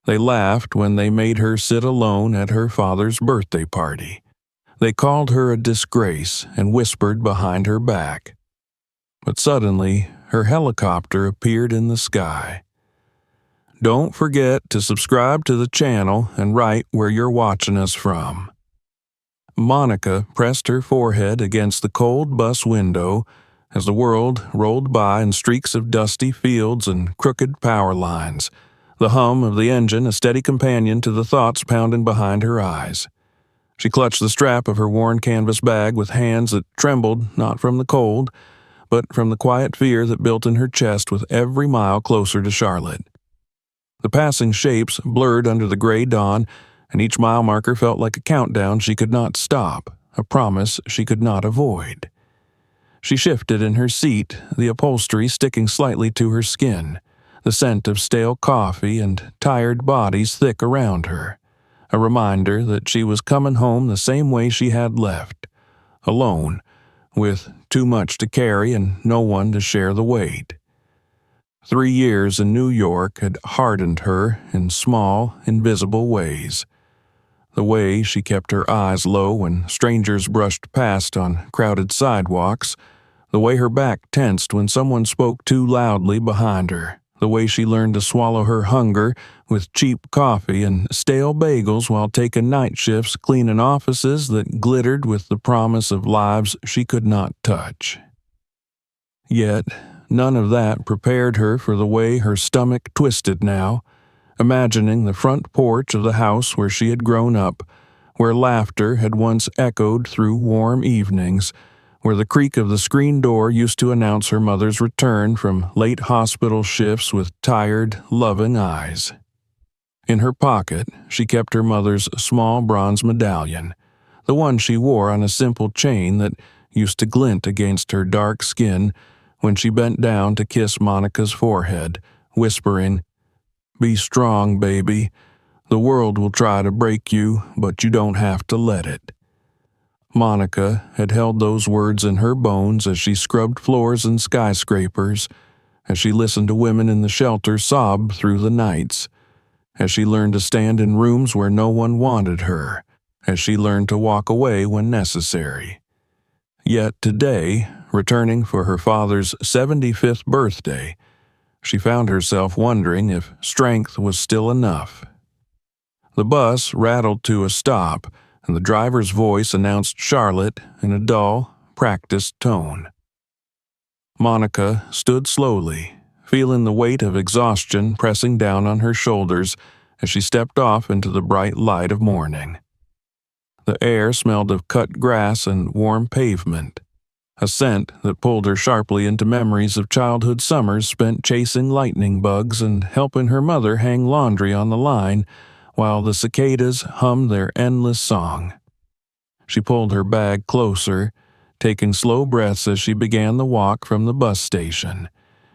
They laughed when they made her sit alone at her father's birthday party. They called her a disgrace and whispered behind her back. But suddenly, her helicopter appeared in the sky. Don't forget to subscribe to the channel and write where you're watching us from. Monica pressed her forehead against the cold bus window as the world rolled by in streaks of dusty fields and crooked power lines, the hum of the engine a steady companion to the thoughts pounding behind her eyes. She clutched the strap of her worn canvas bag with hands that trembled not from the cold, but from the quiet fear that built in her chest with every mile closer to Charlotte. The passing shapes blurred under the gray dawn, and each mile marker felt like a countdown she could not stop, a promise she could not avoid. She shifted in her seat, the upholstery sticking slightly to her skin, the scent of stale coffee and tired bodies thick around her, a reminder that she was coming home the same way she had left, alone, with too much to carry and no one to share the weight. 3 years in New York had hardened her in small, invisible ways. The way she kept her eyes low when strangers brushed past on crowded sidewalks, the way her back tensed when someone spoke too loudly behind her, the way she learned to swallow her hunger with cheap coffee and stale bagels while taking night shifts cleaning offices that glittered with the promise of lives she could not touch. Yet, none of that prepared her for the way her stomach twisted now, imagining the front porch of the house where she had grown up, where laughter had once echoed through warm evenings, where the creak of the screen door used to announce her mother's return from late hospital shifts with tired, loving eyes. In her pocket, she kept her mother's small bronze medallion, the one she wore on a simple chain that used to glint against her dark skin when she bent down to kiss Monica's forehead, whispering, "Be strong, baby. The world will try to break you, but you don't have to let it." Monica had held those words in her bones as she scrubbed floors in skyscrapers, as she listened to women in the shelter sob through the nights, as she learned to stand in rooms where no one wanted her, as she learned to walk away when necessary. Yet today, returning for her father's 75th birthday, she found herself wondering if strength was still enough. The bus rattled to a stop, and the driver's voice announced Charlotte in a dull, practiced tone. Monica stood slowly, feeling the weight of exhaustion pressing down on her shoulders as she stepped off into the bright light of morning. The air smelled of cut grass and warm pavement, a scent that pulled her sharply into memories of childhood summers spent chasing lightning bugs and helping her mother hang laundry on the line while the cicadas hummed their endless song. She pulled her bag closer, taking slow breaths as she began the walk from the bus station,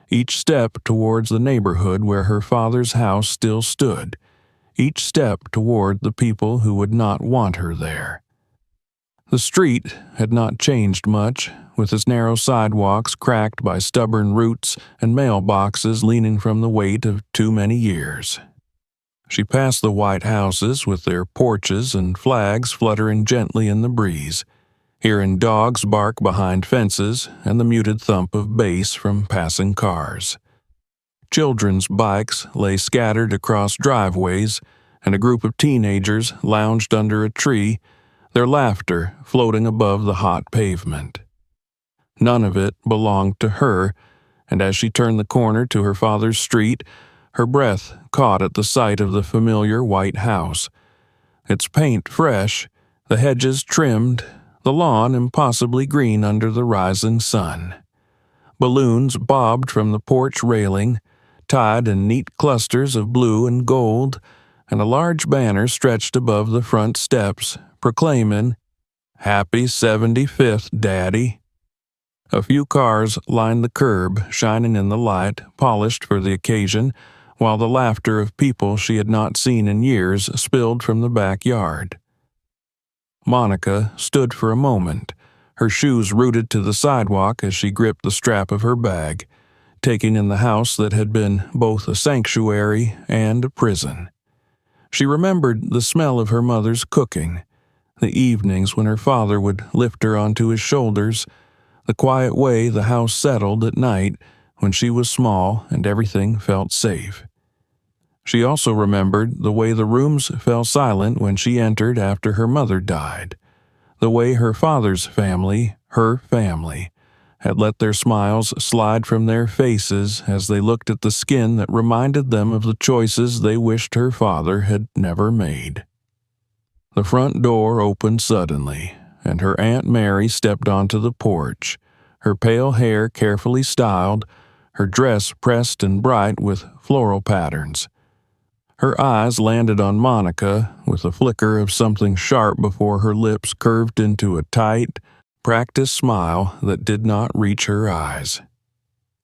each step towards the neighborhood where her father's house still stood, each step toward the people who would not want her there. The street had not changed much, with its narrow sidewalks cracked by stubborn roots and mailboxes leaning from the weight of too many years. She passed the white houses with their porches and flags fluttering gently in the breeze, hearing dogs bark behind fences and the muted thump of bass from passing cars. Children's bikes lay scattered across driveways, and a group of teenagers lounged under a tree, their laughter floating above the hot pavement. None of it belonged to her, and as she turned the corner to her father's street, her breath caught at the sight of the familiar white house, its paint fresh, the hedges trimmed, the lawn impossibly green under the rising sun. Balloons bobbed from the porch railing, tied in neat clusters of blue and gold, and a large banner stretched above the front steps, proclaiming, "Happy 75th, Daddy." A few cars lined the curb, shining in the light, polished for the occasion, while the laughter of people she had not seen in years spilled from the backyard. Monica stood for a moment, her shoes rooted to the sidewalk as she gripped the strap of her bag, taking in the house that had been both a sanctuary and a prison. She remembered the smell of her mother's cooking, the evenings when her father would lift her onto his shoulders, the quiet way the house settled at night when she was small and everything felt safe. She also remembered the way the rooms fell silent when she entered after her mother died, the way her father's family, her family, had let their smiles slide from their faces as they looked at the skin that reminded them of the choices they wished her father had never made. The front door opened suddenly, and her Aunt Mary stepped onto the porch, her pale hair carefully styled, her dress pressed and bright with floral patterns. Her eyes landed on Monica with a flicker of something sharp before her lips curved into a tight, practiced smile that did not reach her eyes.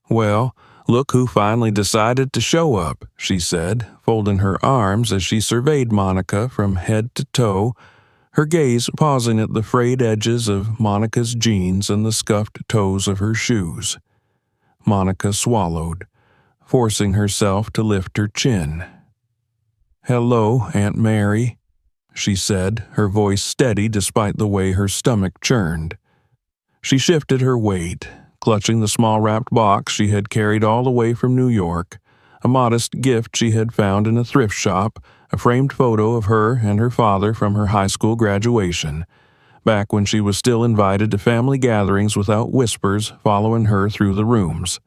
"Well, look who finally decided to show up," she said, folding her arms as she surveyed Monica from head to toe, her gaze pausing at the frayed edges of Monica's jeans and the scuffed toes of her shoes. Monica swallowed, forcing herself to lift her chin. "Hello, Aunt Mary," she said, her voice steady despite the way her stomach churned. She shifted her weight, clutching the small wrapped box she had carried all the way from New York, a modest gift she had found in a thrift shop, a framed photo of her and her father from her high school graduation, back when she was still invited to family gatherings without whispers following her through the rooms.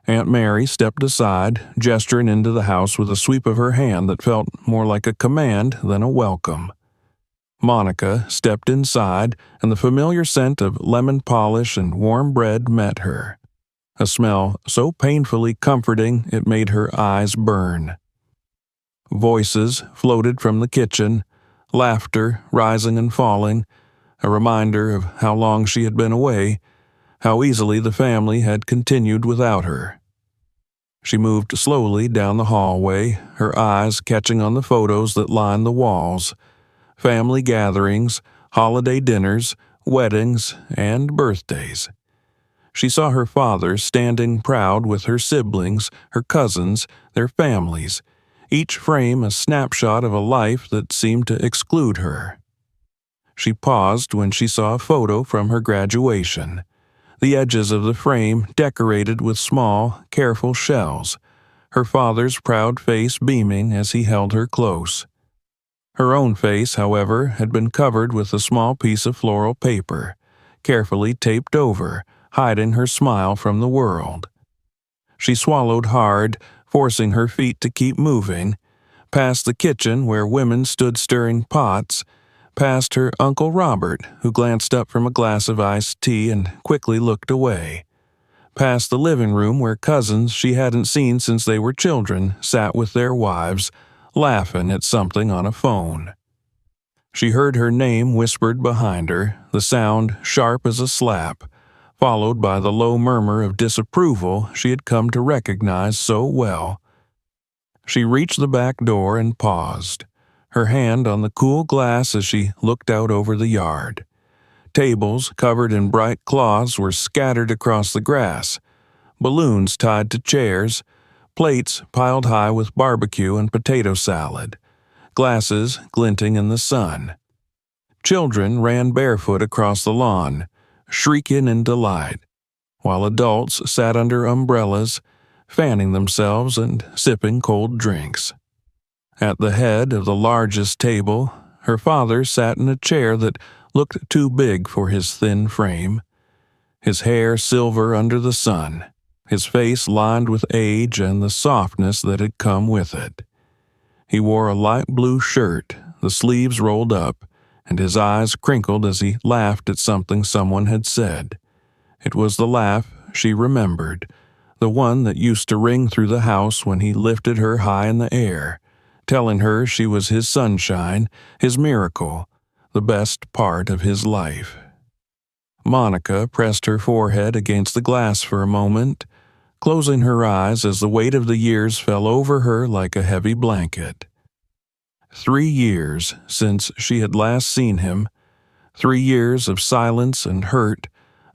Aunt Mary stepped aside, gesturing into the house with a sweep of her hand that felt more like a command than a welcome. Monica stepped inside, and the familiar scent of lemon polish and warm bread met her, a smell so painfully comforting it made her eyes burn. Voices floated from the kitchen, laughter rising and falling, a reminder of how long she had been away, how easily the family had continued without her. She moved slowly down the hallway, her eyes catching on the photos that lined the walls. Family gatherings, holiday dinners, weddings, and birthdays. She saw her father standing proud with her siblings, her cousins, their families, each frame a snapshot of a life that seemed to exclude her. She paused when she saw a photo from her graduation, the edges of the frame decorated with small, careful shells, her father's proud face beaming as he held her close. Her own face, however, had been covered with a small piece of floral paper, carefully taped over, hiding her smile from the world. She swallowed hard, forcing her feet to keep moving, past the kitchen where women stood stirring pots, past her Uncle Robert, who glanced up from a glass of iced tea and quickly looked away, past the living room where cousins she hadn't seen since they were children sat with their wives, laughing at something on a phone. She heard her name whispered behind her, the sound sharp as a slap, followed by the low murmur of disapproval she had come to recognize so well. She reached the back door and paused, her hand on the cool glass as she looked out over the yard. Tables covered in bright cloths were scattered across the grass, balloons tied to chairs, plates piled high with barbecue and potato salad, glasses glinting in the sun. Children ran barefoot across the lawn, shrieking in delight, while adults sat under umbrellas, fanning themselves and sipping cold drinks. At the head of the largest table, her father sat in a chair that looked too big for his thin frame, his hair silver under the sun, his face lined with age and the softness that had come with it. He wore a light blue shirt, the sleeves rolled up, and his eyes crinkled as he laughed at something someone had said. It was the laugh she remembered, the one that used to ring through the house when he lifted her high in the air, telling her she was his sunshine, his miracle, the best part of his life. Monica pressed her forehead against the glass for a moment, closing her eyes as the weight of the years fell over her like a heavy blanket. 3 years since she had last seen him, 3 years of silence and hurt,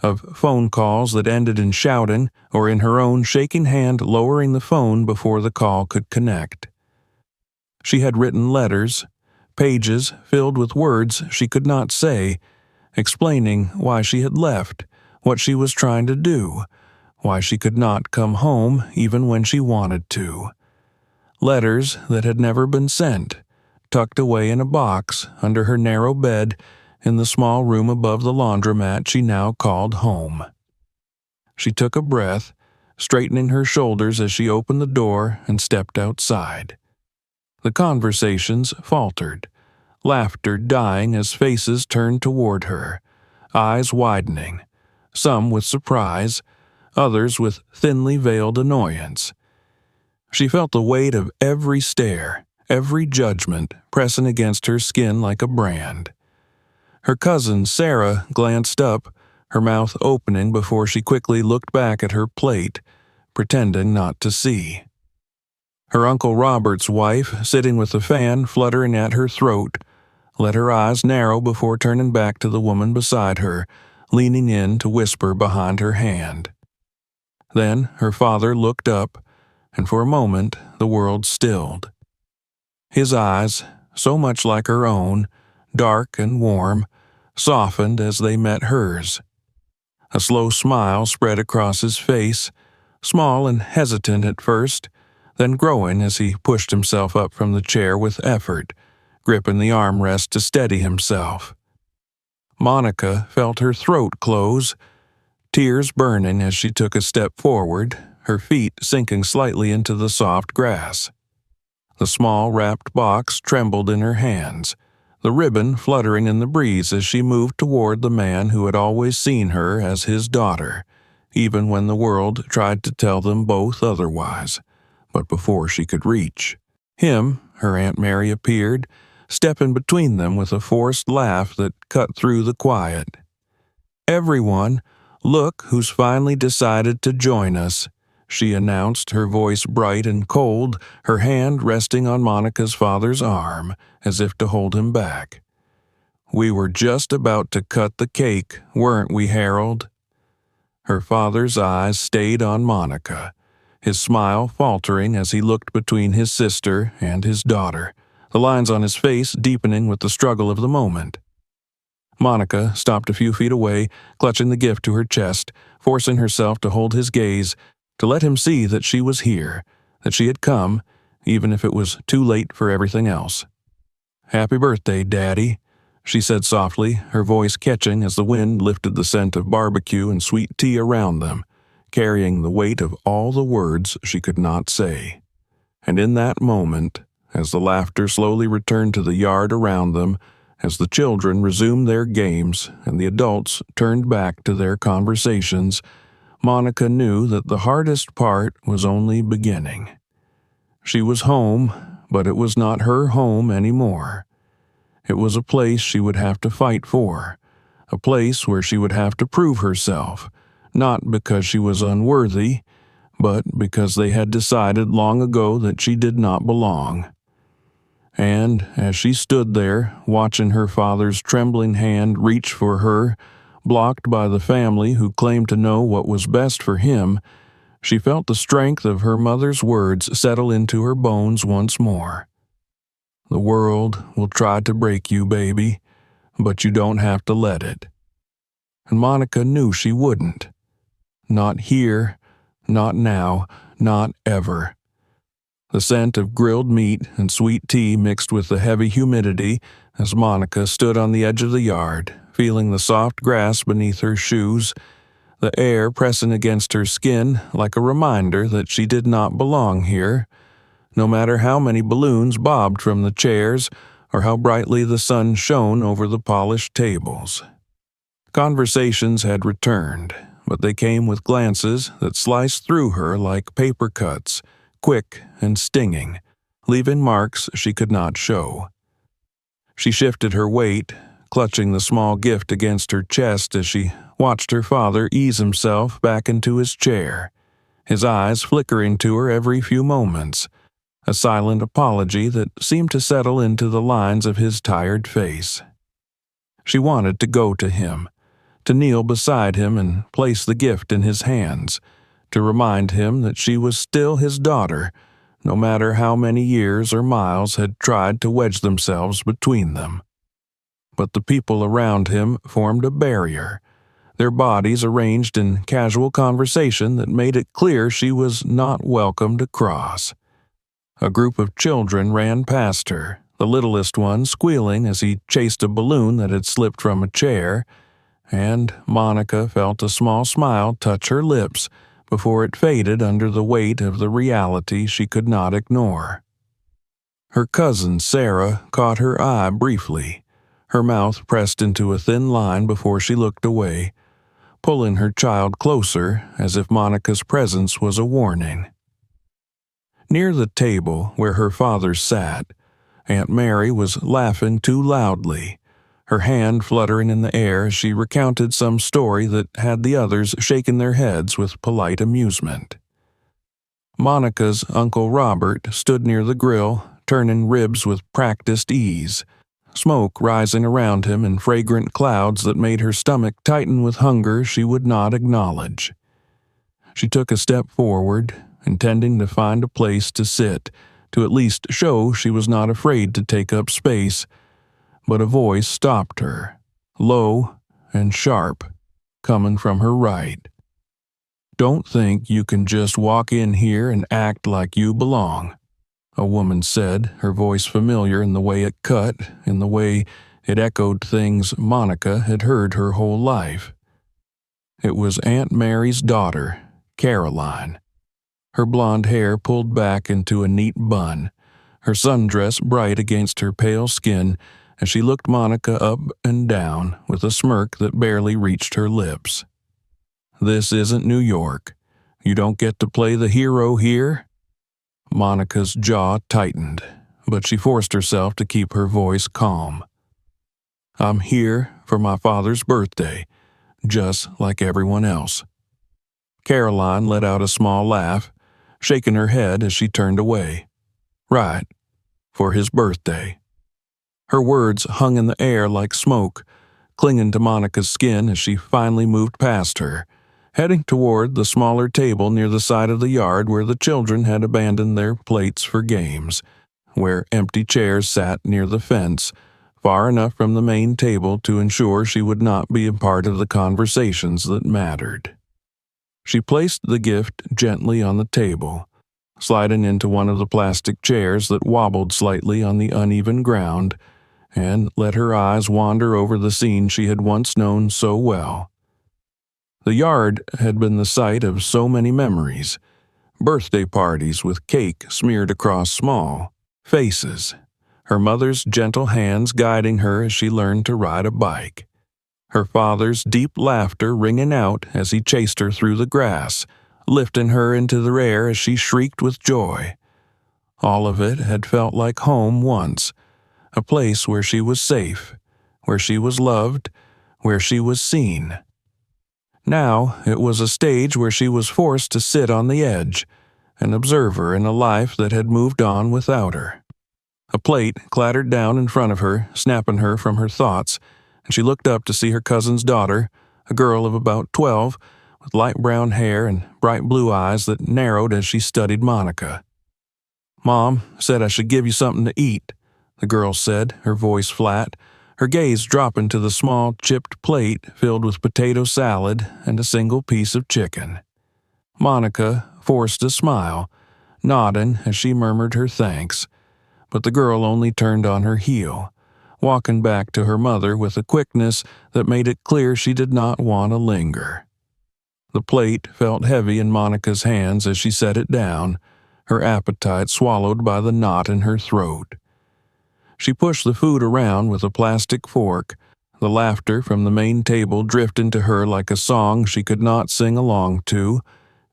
of phone calls that ended in shouting or in her own shaking hand lowering the phone before the call could connect. She had written letters, pages filled with words she could not say, explaining why she had left, what she was trying to do, why she could not come home even when she wanted to. Letters that had never been sent, tucked away in a box under her narrow bed in the small room above the laundromat she now called home. She took a breath, straightening her shoulders as she opened the door and stepped outside. The conversations faltered, laughter dying as faces turned toward her, eyes widening, some with surprise, others with thinly veiled annoyance. She felt the weight of every stare, every judgment pressing against her skin like a brand. Her cousin Sarah glanced up, her mouth opening before she quickly looked back at her plate, pretending not to see. Her Uncle Robert's wife, sitting with the fan fluttering at her throat, let her eyes narrow before turning back to the woman beside her, leaning in to whisper behind her hand. Then her father looked up, and for a moment the world stilled. His eyes, so much like her own, dark and warm, softened as they met hers. A slow smile spread across his face, small and hesitant at first, then growing as he pushed himself up from the chair with effort, gripping the armrest to steady himself. Monica felt her throat close, tears burning as she took a step forward, her feet sinking slightly into the soft grass. The small wrapped box trembled in her hands, the ribbon fluttering in the breeze as she moved toward the man who had always seen her as his daughter, even when the world tried to tell them both otherwise. But before she could reach him, her Aunt Mary appeared, stepping between them with a forced laugh that cut through the quiet. "Everyone, look who's finally decided to join us," she announced, her voice bright and cold, her hand resting on Monica's father's arm, as if to hold him back. "We were just about to cut the cake, weren't we, Harold?" Her father's eyes stayed on Monica, his smile faltering as he looked between his sister and his daughter, the lines on his face deepening with the struggle of the moment. Monica stopped a few feet away, clutching the gift to her chest, forcing herself to hold his gaze, to let him see that she was here, that she had come, even if it was too late for everything else. "Happy birthday, Daddy," she said softly, her voice catching as the wind lifted the scent of barbecue and sweet tea around them, carrying the weight of all the words she could not say. And in that moment, as the laughter slowly returned to the yard around them, as the children resumed their games and the adults turned back to their conversations, Monica knew that the hardest part was only beginning. She was home, but it was not her home anymore. It was a place she would have to fight for, a place where she would have to prove herself, not because she was unworthy, but because they had decided long ago that she did not belong. And as she stood there, watching her father's trembling hand reach for her, blocked by the family who claimed to know what was best for him, she felt the strength of her mother's words settle into her bones once more. "The world will try to break you, baby, but you don't have to let it." And Monica knew she wouldn't. Not here, not now, not ever. The scent of grilled meat and sweet tea mixed with the heavy humidity as Monica stood on the edge of the yard, feeling the soft grass beneath her shoes, the air pressing against her skin like a reminder that she did not belong here, no matter how many balloons bobbed from the chairs or how brightly the sun shone over the polished tables. Conversations had returned, but they came with glances that sliced through her like paper cuts, quick and stinging, leaving marks she could not show. She shifted her weight, clutching the small gift against her chest as she watched her father ease himself back into his chair, his eyes flickering to her every few moments, a silent apology that seemed to settle into the lines of his tired face. She wanted to go to him, to kneel beside him and place the gift in his hands, to remind him that she was still his daughter, no matter how many years or miles had tried to wedge themselves between them. But the people around him formed a barrier, their bodies arranged in casual conversation that made it clear she was not welcome to cross. A group of children ran past her, the littlest one squealing as he chased a balloon that had slipped from a chair, and Monica felt a small smile touch her lips before it faded under the weight of the reality she could not ignore. Her cousin Sarah caught her eye briefly, her mouth pressed into a thin line before she looked away, pulling her child closer as if Monica's presence was a warning. Near the table where her father sat, Aunt Mary was laughing too loudly, her hand fluttering in the air as she recounted some story that had the others shaking their heads with polite amusement. Monica's Uncle Robert stood near the grill, turning ribs with practiced ease, smoke rising around him in fragrant clouds that made her stomach tighten with hunger she would not acknowledge. She took a step forward, intending to find a place to sit, to at least show she was not afraid to take up space, but a voice stopped her, low and sharp, coming from her right. "Don't think you can just walk in here and act like you belong," a woman said, her voice familiar in the way it cut, in the way it echoed things Monica had heard her whole life. It was Aunt Mary's daughter, Caroline. Her blonde hair pulled back into a neat bun, her sundress bright against her pale skin as she looked Monica up and down with a smirk that barely reached her lips. "This isn't New York. You don't get to play the hero here?" Monica's jaw tightened, but she forced herself to keep her voice calm. "I'm here for my father's birthday, just like everyone else." Caroline let out a small laugh, shaking her head as she turned away. "Right, for his birthday." Her words hung in the air like smoke, clinging to Monica's skin as she finally moved past her, heading toward the smaller table near the side of the yard where the children had abandoned their plates for games, where empty chairs sat near the fence, far enough from the main table to ensure she would not be a part of the conversations that mattered. She placed the gift gently on the table, sliding into one of the plastic chairs that wobbled slightly on the uneven ground, and let her eyes wander over the scene she had once known so well. The yard had been the site of so many memories, birthday parties with cake smeared across small faces, her mother's gentle hands guiding her as she learned to ride a bike, her father's deep laughter ringing out as he chased her through the grass, lifting her into the air as she shrieked with joy. All of it had felt like home once, a place where she was safe, where she was loved, where she was seen. Now it was a stage where she was forced to sit on the edge, an observer in a life that had moved on without her. A plate clattered down in front of her, snapping her from her thoughts, and she looked up to see her cousin's daughter, a girl of about 12, with light brown hair and bright blue eyes that narrowed as she studied Monica. "Mom said I should give you something to eat," the girl said, her voice flat, her gaze dropping to the small chipped plate filled with potato salad and a single piece of chicken. Monica forced a smile, nodding as she murmured her thanks, but the girl only turned on her heel, walking back to her mother with a quickness that made it clear she did not want to linger. The plate felt heavy in Monica's hands as she set it down, her appetite swallowed by the knot in her throat. She pushed the food around with a plastic fork, the laughter from the main table drifting to her like a song she could not sing along to,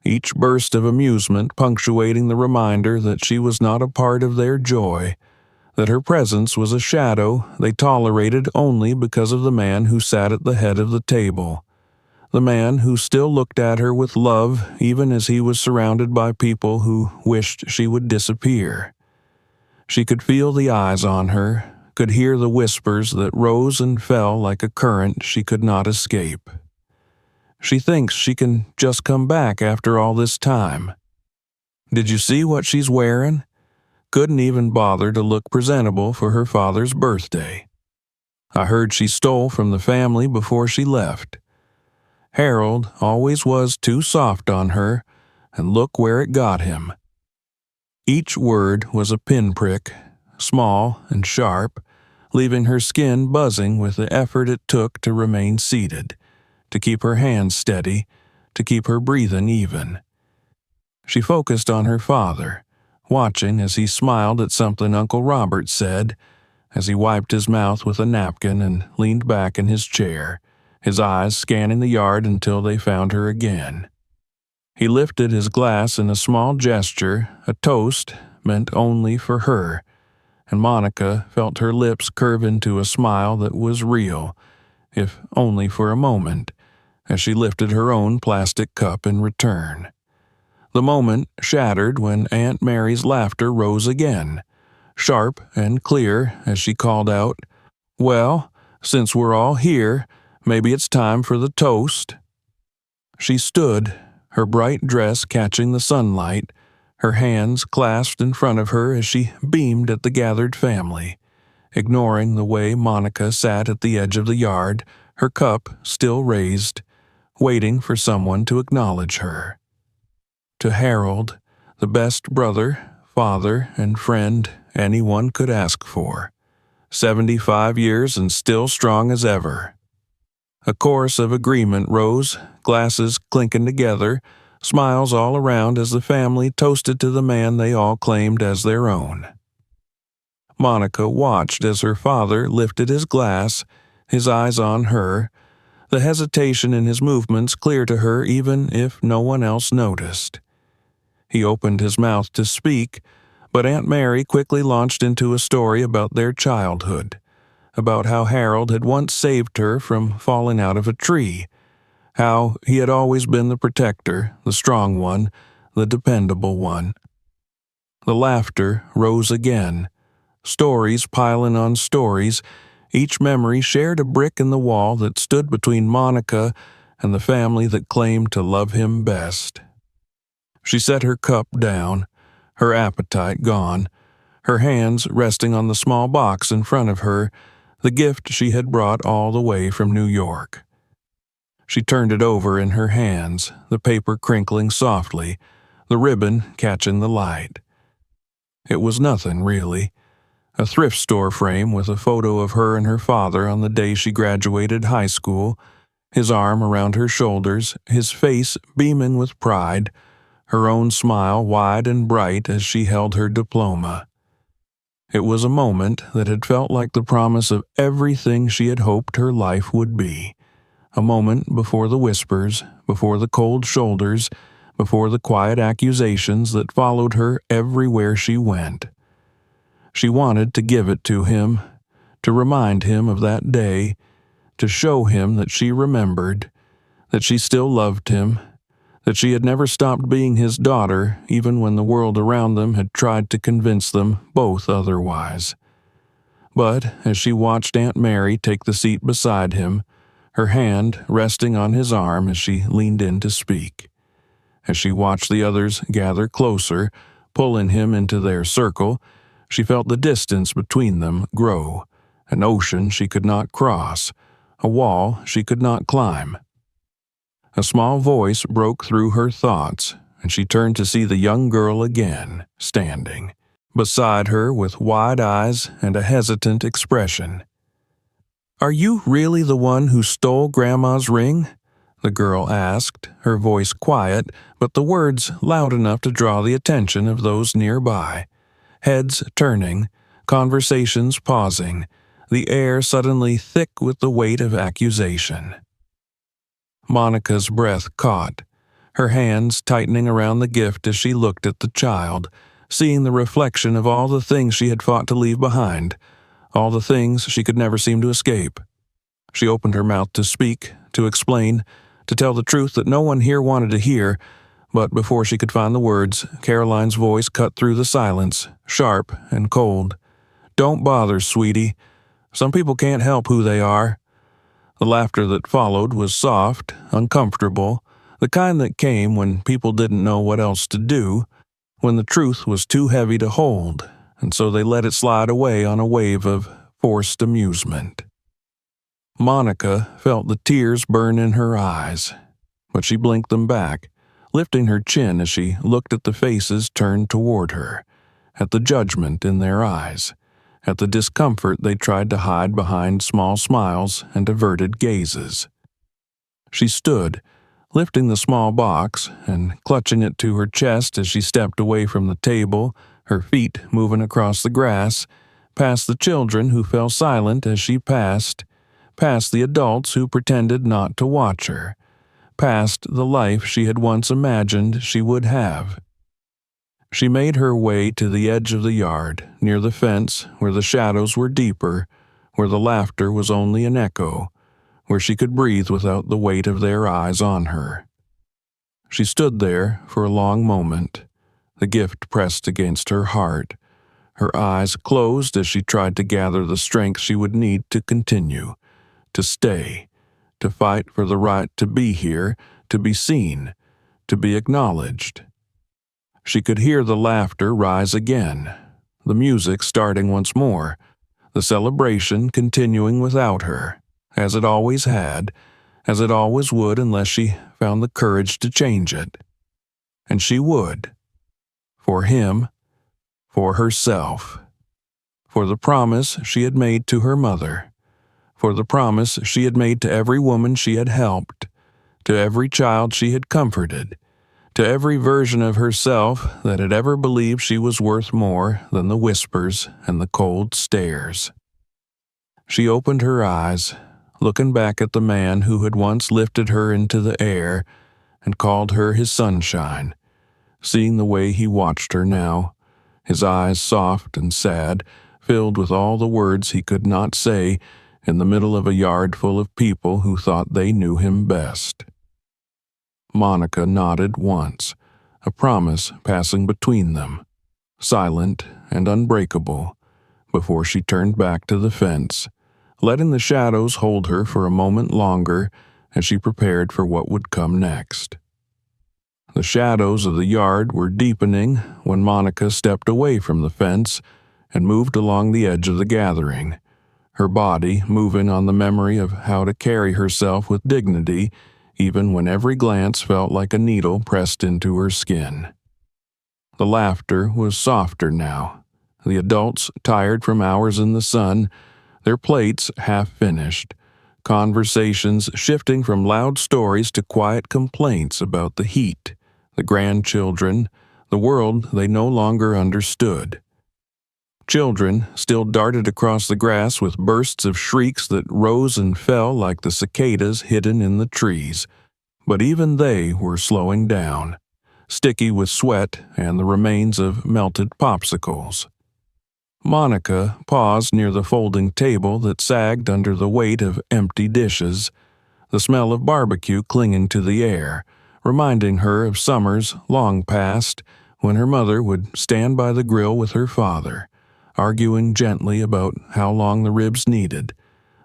each burst of amusement punctuating the reminder that she was not a part of their joy, that her presence was a shadow they tolerated only because of the man who sat at the head of the table, the man who still looked at her with love even as he was surrounded by people who wished she would disappear. She could feel the eyes on her, could hear the whispers that rose and fell like a current she could not escape. "She thinks she can just come back after all this time." Did you see what she's wearing? Couldn't even bother to look presentable for her father's birthday. I heard she stole from the family before she left. Harold always was too soft on her, and look where it got him. Each word was a pinprick, small and sharp, leaving her skin buzzing with the effort it took to remain seated, to keep her hands steady, to keep her breathing even. She focused on her father, watching as he smiled at something Uncle Robert said, as he wiped his mouth with a napkin and leaned back in his chair, his eyes scanning the yard until they found her again. He lifted his glass in a small gesture, a toast meant only for her, and Monica felt her lips curve into a smile that was real, if only for a moment, as she lifted her own plastic cup in return. The moment shattered when Aunt Mary's laughter rose again, sharp and clear as she called out, "Well, since we're all here, maybe it's time for the toast." She stood, her bright dress catching the sunlight, her hands clasped in front of her as she beamed at the gathered family, ignoring the way Monica sat at the edge of the yard, her cup still raised, waiting for someone to acknowledge her. To Harold, the best brother, father, and friend anyone could ask for. 75 years and still strong as ever. A chorus of agreement rose, glasses clinking together, smiles all around as the family toasted to the man they all claimed as their own. Monica watched as her father lifted his glass, his eyes on her, the hesitation in his movements clear to her even if no one else noticed. He opened his mouth to speak, but Aunt Mary quickly launched into a story about their childhood, about how Harold had once saved her from falling out of a tree, how he had always been the protector, the strong one, the dependable one. The laughter rose again, stories piling on stories, each memory shared a brick in the wall that stood between Monica and the family that claimed to love him best. She set her cup down, her appetite gone, her hands resting on the small box in front of her, the gift she had brought all the way from New York. She turned it over in her hands, the paper crinkling softly, the ribbon catching the light. It was nothing, really. A thrift store frame with a photo of her and her father on the day she graduated high school, his arm around her shoulders, his face beaming with pride, her own smile wide and bright as she held her diploma. It was a moment that had felt like the promise of everything she had hoped her life would be. A moment before the whispers, before the cold shoulders, before the quiet accusations that followed her everywhere she went. She wanted to give it to him, to remind him of that day, to show him that she remembered, that she still loved him, that she had never stopped being his daughter even when the world around them had tried to convince them both otherwise. But as she watched Aunt Mary take the seat beside him, her hand resting on his arm as she leaned in to speak, as she watched the others gather closer, pulling him into their circle, she felt the distance between them grow, an ocean she could not cross, a wall she could not climb. A small voice broke through her thoughts, and she turned to see the young girl again, standing beside her with wide eyes and a hesitant expression. "Are you really the one who stole Grandma's ring?" the girl asked, her voice quiet, but the words loud enough to draw the attention of those nearby. Heads turning, conversations pausing, the air suddenly thick with the weight of accusation. Monica's breath caught, her hands tightening around the gift as she looked at the child, seeing the reflection of all the things she had fought to leave behind, all the things she could never seem to escape. She opened her mouth to speak, to explain, to tell the truth that no one here wanted to hear, but before she could find the words, Caroline's voice cut through the silence, sharp and cold. "Don't bother, sweetie. Some people can't help who they are." The laughter that followed was soft, uncomfortable, the kind that came when people didn't know what else to do. when the truth was too heavy to hold, and so they let it slide away on a wave of forced amusement. Monica felt the tears burn in her eyes, but she blinked them back, lifting her chin as she looked at the faces turned toward her, at the judgment in their eyes, at the discomfort they tried to hide behind small smiles and averted gazes. She stood, lifting the small box and clutching it to her chest as she stepped away from the table, her feet moving across the grass, past the children who fell silent as she passed the adults who pretended not to watch her, past the life she had once imagined she would have. She made her way to the edge of the yard, near the fence, where the shadows were deeper, where the laughter was only an echo, where she could breathe without the weight of their eyes on her. She stood there for a long moment, the gift pressed against her heart, her eyes closed as she tried to gather the strength she would need to continue, to stay, to fight for the right to be here, to be seen, to be acknowledged. She could hear the laughter rise again, the music starting once more, the celebration continuing without her, as it always had, as it always would unless she found the courage to change it. And she would. For him, for herself, for the promise she had made to her mother, for the promise she had made to every woman she had helped, to every child she had comforted, to every version of herself that had ever believed she was worth more than the whispers and the cold stares. She opened her eyes, looking back at the man who had once lifted her into the air and called her his sunshine, seeing the way he watched her now, his eyes soft and sad, filled with all the words he could not say in the middle of a yard full of people who thought they knew him best. Monica nodded once, a promise passing between them, silent and unbreakable, before she turned back to the fence, letting the shadows hold her for a moment longer as she prepared for what would come next. The shadows of the yard were deepening when Monica stepped away from the fence and moved along the edge of the gathering, her body moving on the memory of how to carry herself with dignity even when every glance felt like a needle pressed into her skin. The laughter was softer now, the adults tired from hours in the sun, their plates half finished, conversations shifting from loud stories to quiet complaints about the heat, the grandchildren, the world they no longer understood. Children still darted across the grass with bursts of shrieks that rose and fell like the cicadas hidden in the trees, but even they were slowing down, sticky with sweat and the remains of melted popsicles. Monica paused near the folding table that sagged under the weight of empty dishes, the smell of barbecue clinging to the air, reminding her of summers long past when her mother would stand by the grill with her father, arguing gently about how long the ribs needed,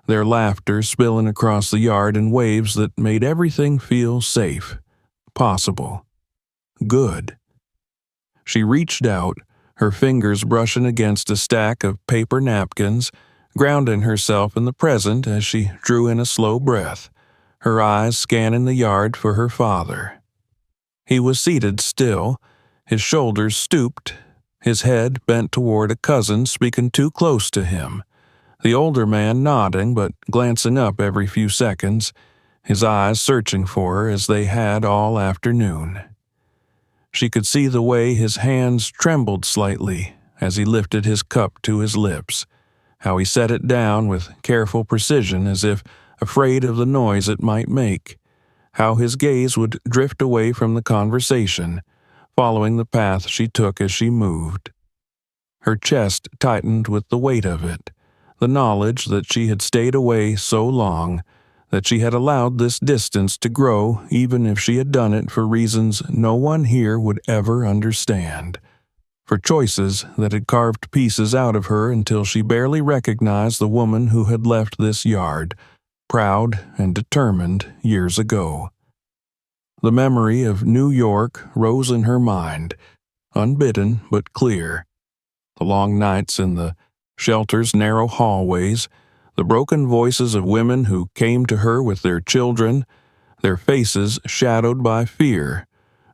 their laughter spilling across the yard in waves that made everything feel safe, possible, good. She reached out, her fingers brushing against a stack of paper napkins, grounding herself in the present as she drew in a slow breath, her eyes scanning the yard for her father. He was seated still, his shoulders stooped, his head bent toward a cousin speaking too close to him, the older man nodding but glancing up every few seconds, his eyes searching for her as they had all afternoon. She could see the way his hands trembled slightly as he lifted his cup to his lips, how he set it down with careful precision as if afraid of the noise it might make, how his gaze would drift away from the conversation, following the path she took as she moved. Her chest tightened with the weight of it, the knowledge that she had stayed away so long, that she had allowed this distance to grow even if she had done it for reasons no one here would ever understand, for choices that had carved pieces out of her until she barely recognized the woman who had left this yard, proud and determined years ago. The memory of New York rose in her mind, unbidden but clear. The long nights in the shelter's narrow hallways, the broken voices of women who came to her with their children, their faces shadowed by fear,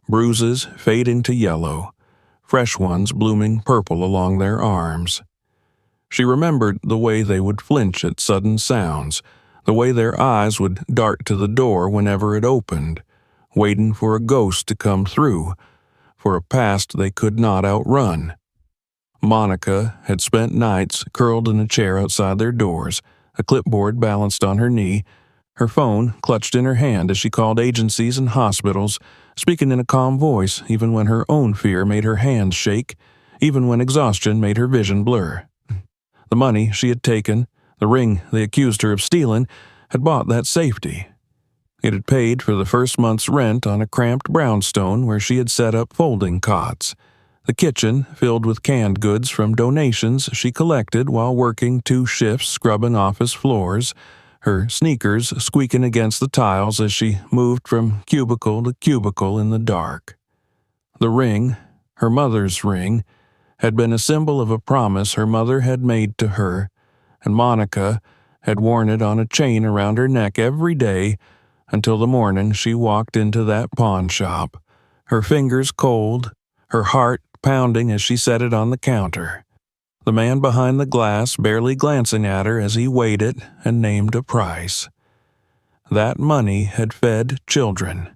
bruises fading to yellow, fresh ones blooming purple along their arms. She remembered the way they would flinch at sudden sounds, the way their eyes would dart to the door whenever it opened, waiting for a ghost to come through, for a past they could not outrun. Monica had spent nights curled in a chair outside their doors, a clipboard balanced on her knee, her phone clutched in her hand as she called agencies and hospitals, speaking in a calm voice even when her own fear made her hands shake, even when exhaustion made her vision blur. The money she had taken, the ring they accused her of stealing, had bought that safety. It had paid for the first month's rent on a cramped brownstone where she had set up folding cots, the kitchen filled with canned goods from donations she collected while working 2 shifts scrubbing office floors, her sneakers squeaking against the tiles as she moved from cubicle to cubicle in the dark. The ring, her mother's ring, had been a symbol of a promise her mother had made to her, and Monica had worn it on a chain around her neck every day until the morning she walked into that pawn shop, her fingers cold, her heart pounding as she set it on the counter, the man behind the glass barely glancing at her as he weighed it and named a price. That money had fed children.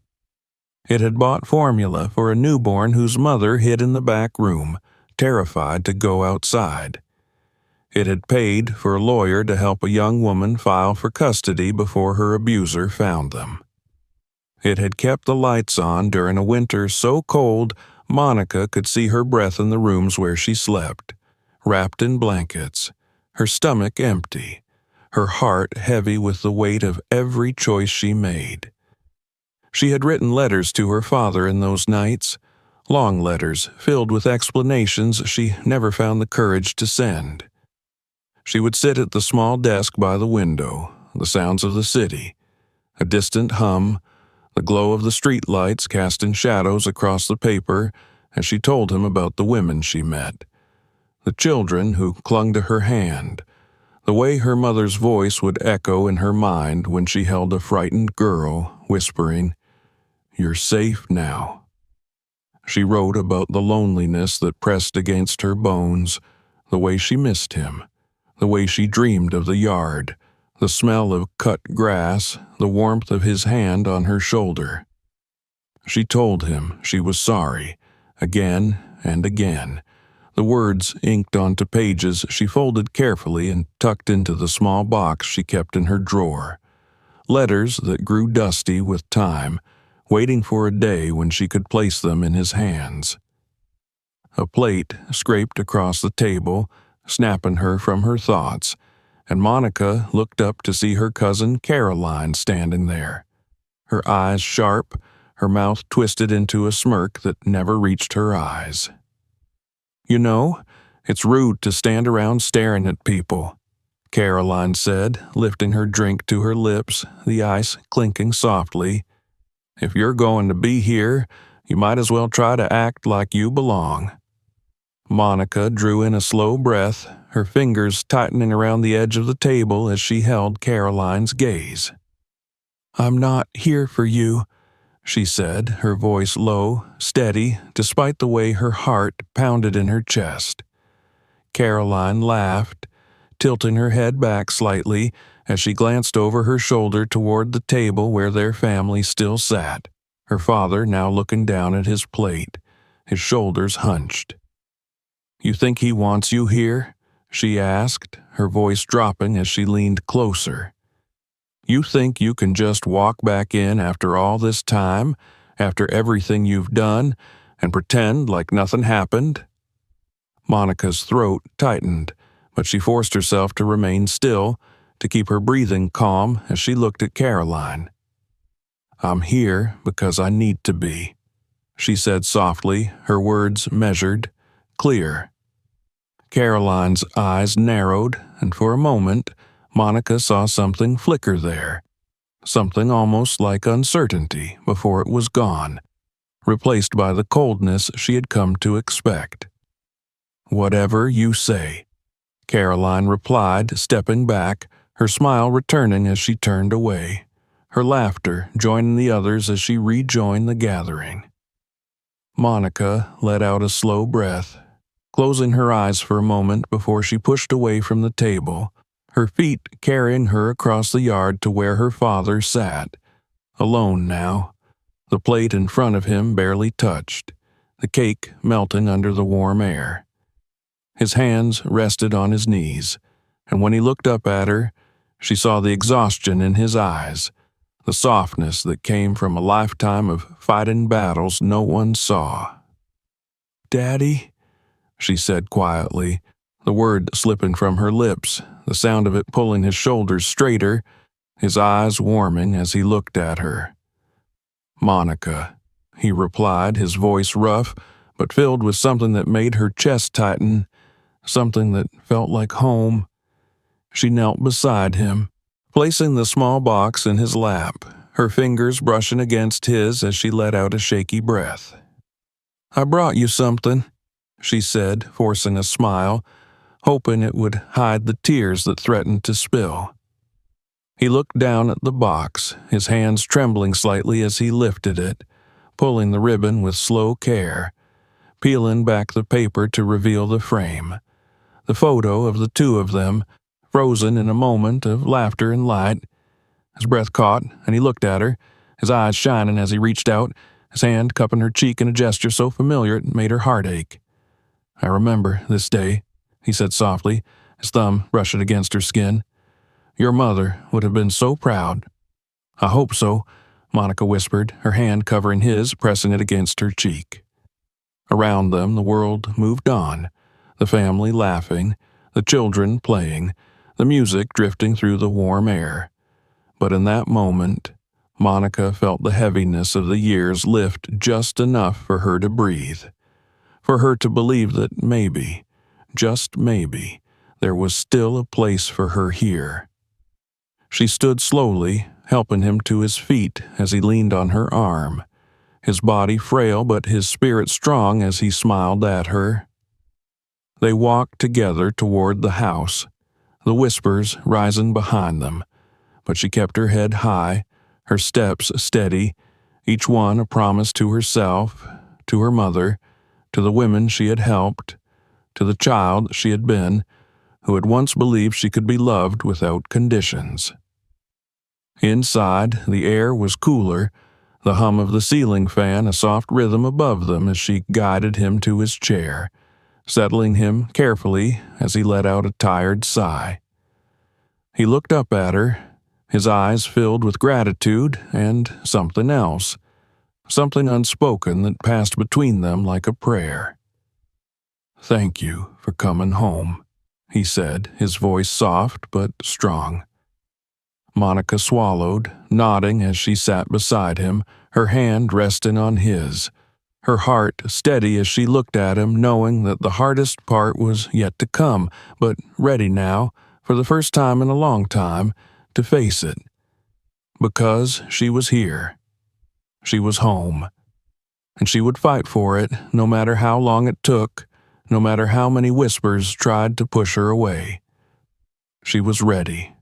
It had bought formula for a newborn whose mother hid in the back room, terrified to go outside. It had paid for a lawyer to help a young woman file for custody before her abuser found them. It had kept the lights on during a winter so cold Monica could see her breath in the rooms where she slept, wrapped in blankets, her stomach empty, her heart heavy with the weight of every choice she made. She had written letters to her father in those nights, long letters filled with explanations she never found the courage to send. She would sit at the small desk by the window, the sounds of the city, a distant hum, the glow of the street lights casting shadows across the paper as she told him about the women she met, the children who clung to her hand, the way her mother's voice would echo in her mind when she held a frightened girl, whispering, "You're safe now." She wrote about the loneliness that pressed against her bones, the way she missed him, the way she dreamed of the yard, the smell of cut grass, the warmth of his hand on her shoulder. She told him she was sorry, again and again, the words inked onto pages she folded carefully and tucked into the small box she kept in her drawer. Letters that grew dusty with time, waiting for a day when she could place them in his hands. A plate scraped across the table, snapping her from her thoughts, and Monica looked up to see her cousin Caroline standing there, her eyes sharp, her mouth twisted into a smirk that never reached her eyes. "You know, it's rude to stand around staring at people," Caroline said, lifting her drink to her lips, the ice clinking softly. "If you're going to be here, you might as well try to act like you belong." Monica drew in a slow breath, her fingers tightening around the edge of the table as she held Caroline's gaze. "I'm not here for you," she said, her voice low, steady, despite the way her heart pounded in her chest. Caroline laughed, tilting her head back slightly as she glanced over her shoulder toward the table where their family still sat, her father now looking down at his plate, his shoulders hunched. "You think he wants you here?" she asked, her voice dropping as she leaned closer. "You think you can just walk back in after all this time, after everything you've done, and pretend like nothing happened?" Monica's throat tightened, but she forced herself to remain still, to keep her breathing calm as she looked at Caroline. "I'm here because I need to be," she said softly, her words measured, clear. Caroline's eyes narrowed, and for a moment, Monica saw something flicker there, something almost like uncertainty before it was gone, replaced by the coldness she had come to expect. "Whatever you say," Caroline replied, stepping back, her smile returning as she turned away, her laughter joining the others as she rejoined the gathering. Monica let out a slow breath, closing her eyes for a moment before she pushed away from the table, her feet carrying her across the yard to where her father sat, alone now, the plate in front of him barely touched, the cake melting under the warm air. His hands rested on his knees, and when he looked up at her, she saw the exhaustion in his eyes, the softness that came from a lifetime of fighting battles no one saw. "Daddy?" she said quietly, the word slipping from her lips, the sound of it pulling his shoulders straighter, his eyes warming as he looked at her. "Monica," he replied, his voice rough, but filled with something that made her chest tighten, something that felt like home. She knelt beside him, placing the small box in his lap, her fingers brushing against his as she let out a shaky breath. "I brought you something," she said, forcing a smile, hoping it would hide the tears that threatened to spill. He looked down at the box, his hands trembling slightly as he lifted it, pulling the ribbon with slow care, peeling back the paper to reveal the frame, the photo of the two of them, frozen in a moment of laughter and light. His breath caught, and he looked at her, his eyes shining as he reached out, his hand cupping her cheek in a gesture so familiar it made her heart ache. "I remember this day," he said softly, his thumb brushing against her skin. "Your mother would have been so proud." "I hope so," Monica whispered, her hand covering his, pressing it against her cheek. Around them the world moved on, the family laughing, the children playing, the music drifting through the warm air. But in that moment, Monica felt the heaviness of the years lift just enough for her to breathe, for her to believe that maybe, just maybe, there was still a place for her here. She stood slowly, helping him to his feet as he leaned on her arm, his body frail but his spirit strong as he smiled at her. They walked together toward the house, the whispers rising behind them, but she kept her head high, her steps steady, each one a promise to herself, to her mother, to the women she had helped, to the child she had been, who had once believed she could be loved without conditions. Inside, the air was cooler, the hum of the ceiling fan a soft rhythm above them as she guided him to his chair, settling him carefully as he let out a tired sigh. He looked up at her, his eyes filled with gratitude and something else, something unspoken that passed between them like a prayer. "Thank you for coming home," he said, his voice soft but strong. Monica swallowed, nodding as she sat beside him, her hand resting on his, her heart steady as she looked at him, knowing that the hardest part was yet to come, but ready now, for the first time in a long time, to face it. Because she was here. She was home. And she would fight for it, no matter how long it took, no matter how many whispers tried to push her away. She was ready.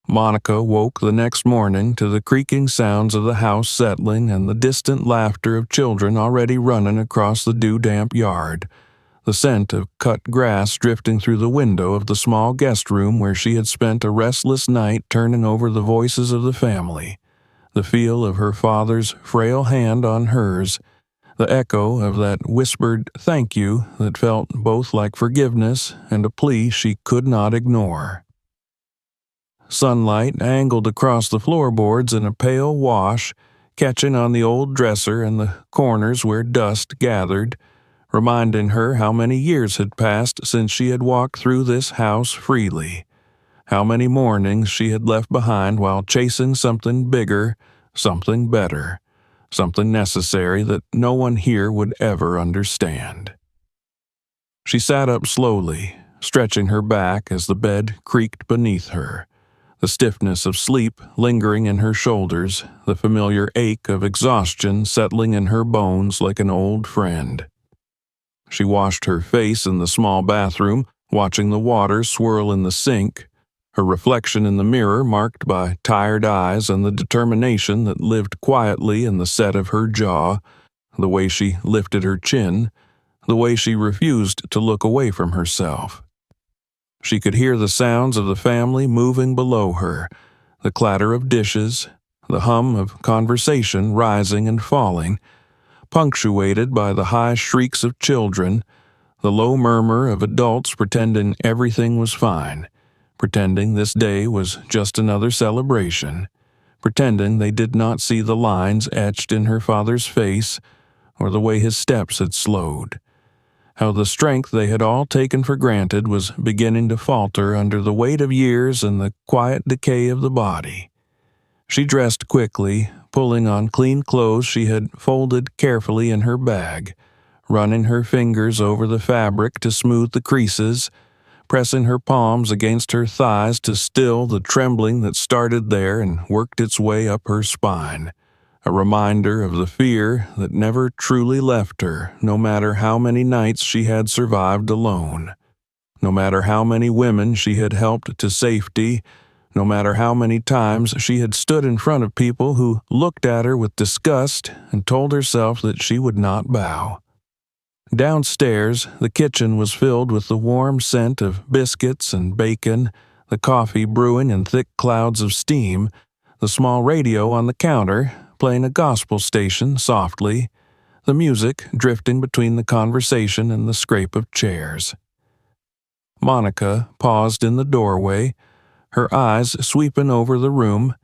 Monica woke the next morning to the creaking sounds of the house settling and the distant laughter of children already running across the dew-damp yard, the scent of cut grass drifting through the window of the small guest room where she had spent a restless night turning over the voices of the family, the feel of her father's frail hand on hers, the echo of that whispered thank you that felt both like forgiveness and a plea she could not ignore. Sunlight angled across the floorboards in a pale wash, catching on the old dresser and the corners where dust gathered, reminding her how many years had passed since she had walked through this house freely, how many mornings she had left behind while chasing something bigger, something better, something necessary that no one here would ever understand. She sat up slowly, stretching her back as the bed creaked beneath her, the stiffness of sleep lingering in her shoulders, the familiar ache of exhaustion settling in her bones like an old friend. She washed her face in the small bathroom, watching the water swirl in the sink, her reflection in the mirror marked by tired eyes and the determination that lived quietly in the set of her jaw, the way she lifted her chin, the way she refused to look away from herself. She could hear the sounds of the family moving below her, the clatter of dishes, the hum of conversation rising and falling, punctuated by the high shrieks of children, the low murmur of adults pretending everything was fine, pretending this day was just another celebration, pretending they did not see the lines etched in her father's face or the way his steps had slowed. How the strength they had all taken for granted was beginning to falter under the weight of years and the quiet decay of the body. She dressed quickly, pulling on clean clothes she had folded carefully in her bag, running her fingers over the fabric to smooth the creases, pressing her palms against her thighs to still the trembling that started there and worked its way up her spine. A reminder of the fear that never truly left her, no matter how many nights she had survived alone, no matter how many women she had helped to safety, no matter how many times she had stood in front of people who looked at her with disgust and told herself that she would not bow. Downstairs, the kitchen was filled with the warm scent of biscuits and bacon, the coffee brewing in thick clouds of steam, the small radio on the counter playing a gospel station softly, the music drifting between the conversation and the scrape of chairs. Monica paused in the doorway, her eyes sweeping over the room,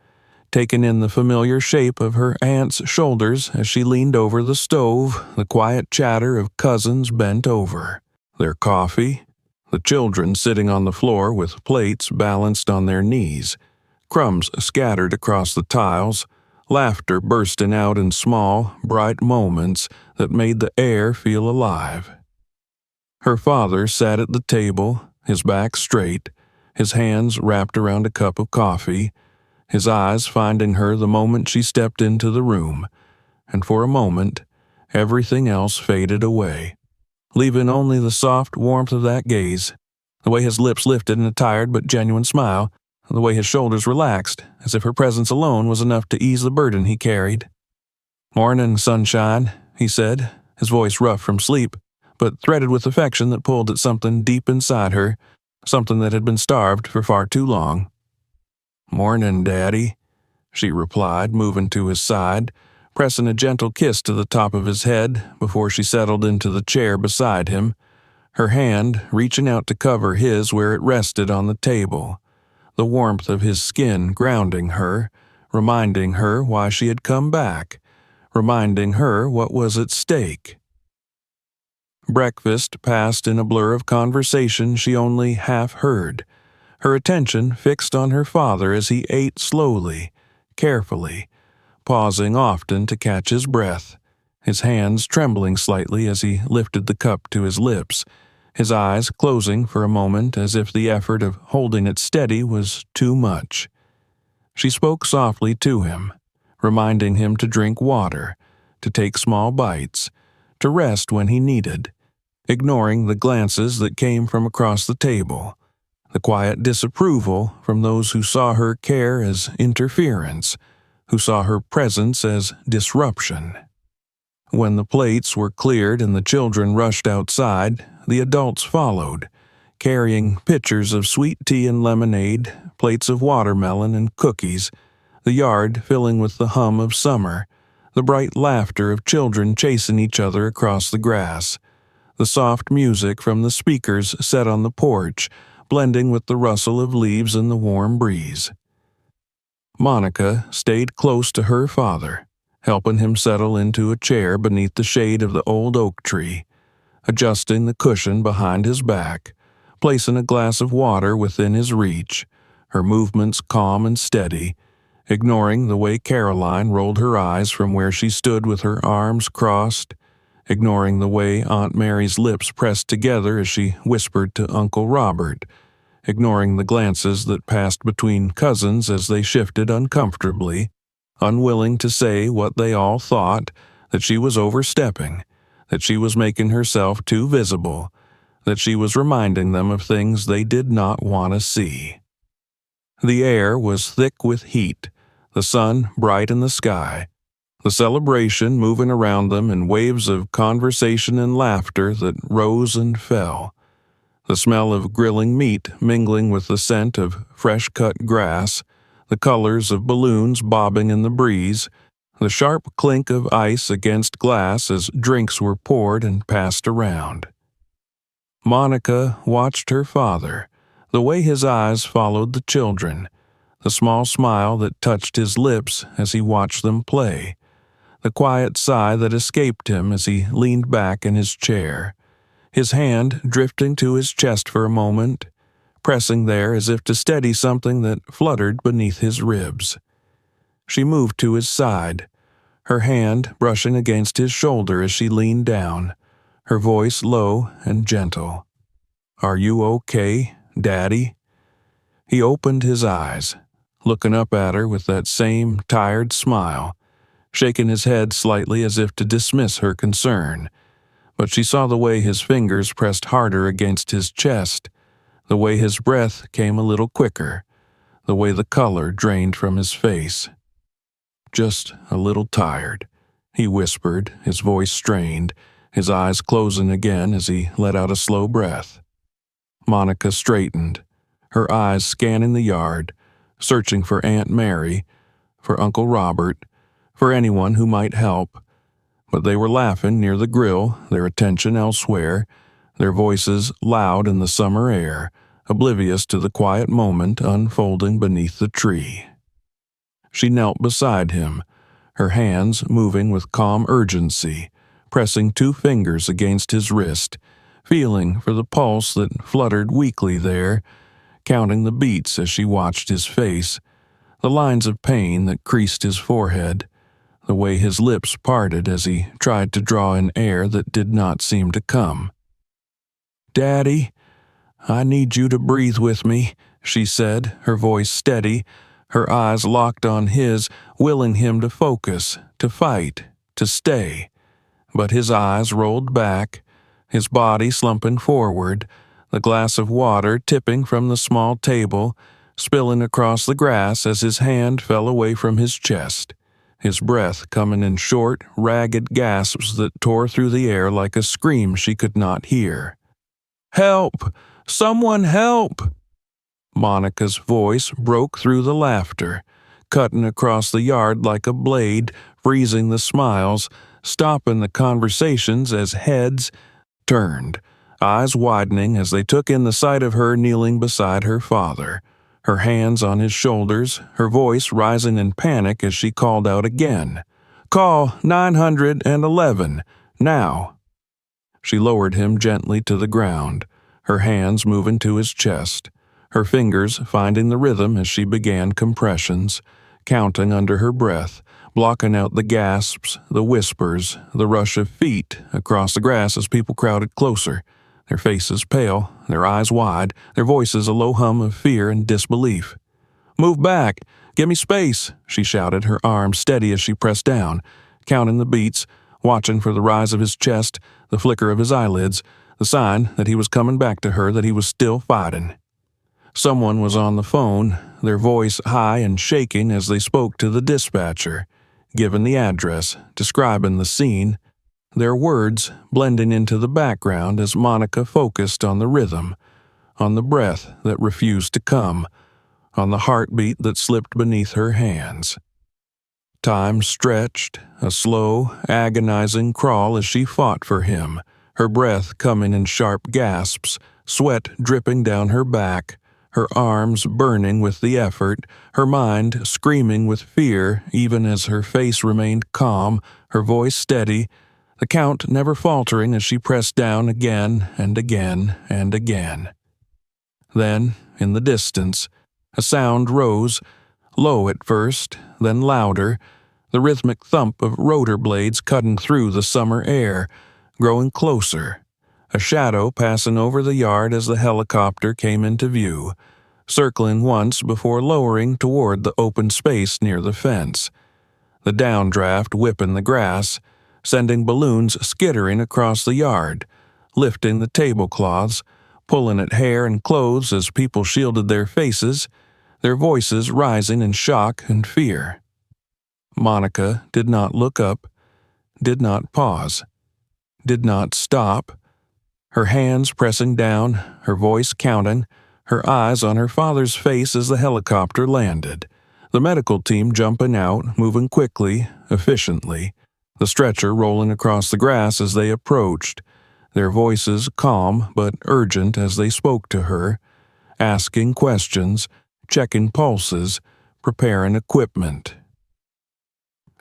taking in the familiar shape of her aunt's shoulders as she leaned over the stove, the quiet chatter of cousins bent over, their coffee, the children sitting on the floor with plates balanced on their knees, crumbs scattered across the tiles, laughter bursting out in small, bright moments that made the air feel alive. Her father sat at the table, his back straight, his hands wrapped around a cup of coffee, his eyes finding her the moment she stepped into the room, and for a moment, everything else faded away, leaving only the soft warmth of that gaze, the way his lips lifted in a tired but genuine smile, the way his shoulders relaxed, as if her presence alone was enough to ease the burden he carried. "Morning, sunshine," he said, his voice rough from sleep, but threaded with affection that pulled at something deep inside her, something that had been starved for far too long. "Morning, Daddy," she replied, moving to his side, pressing a gentle kiss to the top of his head before she settled into the chair beside him, her hand reaching out to cover his where it rested on the table, the warmth of his skin grounding her, reminding her why she had come back, reminding her what was at stake. Breakfast passed in a blur of conversation she only half heard, her attention fixed on her father as he ate slowly, carefully, pausing often to catch his breath, his hands trembling slightly as he lifted the cup to his lips, his eyes closing for a moment as if the effort of holding it steady was too much. She spoke softly to him, reminding him to drink water, to take small bites, to rest when he needed, ignoring the glances that came from across the table, the quiet disapproval from those who saw her care as interference, who saw her presence as disruption. When the plates were cleared and the children rushed outside, the adults followed, carrying pitchers of sweet tea and lemonade, plates of watermelon and cookies, the yard filling with the hum of summer, the bright laughter of children chasing each other across the grass, the soft music from the speakers set on the porch, blending with the rustle of leaves in the warm breeze. Monica stayed close to her father, helping him settle into a chair beneath the shade of the old oak tree, adjusting the cushion behind his back, placing a glass of water within his reach, her movements calm and steady, ignoring the way Caroline rolled her eyes from where she stood with her arms crossed, ignoring the way Aunt Mary's lips pressed together as she whispered to Uncle Robert, ignoring the glances that passed between cousins as they shifted uncomfortably, unwilling to say what they all thought, that she was overstepping, that she was making herself too visible, that she was reminding them of things they did not want to see. The air was thick with heat, the sun bright in the sky, the celebration moving around them in waves of conversation and laughter that rose and fell, the smell of grilling meat mingling with the scent of fresh-cut grass, the colors of balloons bobbing in the breeze, the sharp clink of ice against glass as drinks were poured and passed around. Monica watched her father, the way his eyes followed the children, the small smile that touched his lips as he watched them play, the quiet sigh that escaped him as he leaned back in his chair, his hand drifting to his chest for a moment, pressing there as if to steady something that fluttered beneath his ribs. She moved to his side, her hand brushing against his shoulder as she leaned down, her voice low and gentle. "Are you okay, Daddy?" He opened his eyes, looking up at her with that same tired smile, shaking his head slightly as if to dismiss her concern, but she saw the way his fingers pressed harder against his chest, the way his breath came a little quicker, the way the color drained from his face. "Just a little tired," he whispered, his voice strained, his eyes closing again as he let out a slow breath. Monica straightened, her eyes scanning the yard, searching for Aunt Mary, for Uncle Robert, for anyone who might help, but they were laughing near the grill, their attention elsewhere, their voices loud in the summer air, oblivious to the quiet moment unfolding beneath the tree. She knelt beside him, her hands moving with calm urgency, pressing 2 fingers against his wrist, feeling for the pulse that fluttered weakly there, counting the beats as she watched his face, the lines of pain that creased his forehead, the way his lips parted as he tried to draw in air that did not seem to come. "Daddy, I need you to breathe with me," she said, her voice steady, her eyes locked on his, willing him to focus, to fight, to stay. But his eyes rolled back, his body slumping forward, the glass of water tipping from the small table, spilling across the grass as his hand fell away from his chest, his breath coming in short, ragged gasps that tore through the air like a scream she could not hear. "Help! Someone help!" Monica's voice broke through the laughter, cutting across the yard like a blade, freezing the smiles, stopping the conversations as heads turned, eyes widening as they took in the sight of her kneeling beside her father, her hands on his shoulders, her voice rising in panic as she called out again, "Call 911, now!" She lowered him gently to the ground, her hands moving to his chest, her fingers finding the rhythm as she began compressions, counting under her breath, blocking out the gasps, the whispers, the rush of feet across the grass as people crowded closer, their faces pale, their eyes wide, their voices a low hum of fear and disbelief. "Move back! Give me space!" she shouted, her arms steady as she pressed down, counting the beats, watching for the rise of his chest, the flicker of his eyelids, the sign that he was coming back to her, that he was still fighting. Someone was on the phone, their voice high and shaking as they spoke to the dispatcher, giving the address, describing the scene, their words blending into the background as Monica focused on the rhythm, on the breath that refused to come, on the heartbeat that slipped beneath her hands. Time stretched, a slow, agonizing crawl as she fought for him, her breath coming in sharp gasps, sweat dripping down her back, her arms burning with the effort, her mind screaming with fear even as her face remained calm, her voice steady, the count never faltering as she pressed down again and again and again. Then, in the distance, a sound rose, low at first, then louder, the rhythmic thump of rotor blades cutting through the summer air, growing closer, a shadow passing over the yard as the helicopter came into view, circling once before lowering toward the open space near the fence. The downdraft whipping the grass, sending balloons skittering across the yard, lifting the tablecloths, pulling at hair and clothes as people shielded their faces, their voices rising in shock and fear. Monica did not look up, did not pause, did not stop, her hands pressing down, her voice counting, her eyes on her father's face as the helicopter landed. The medical team jumping out, moving quickly, efficiently, the stretcher rolling across the grass as they approached, their voices calm but urgent as they spoke to her, asking questions, checking pulses, preparing equipment.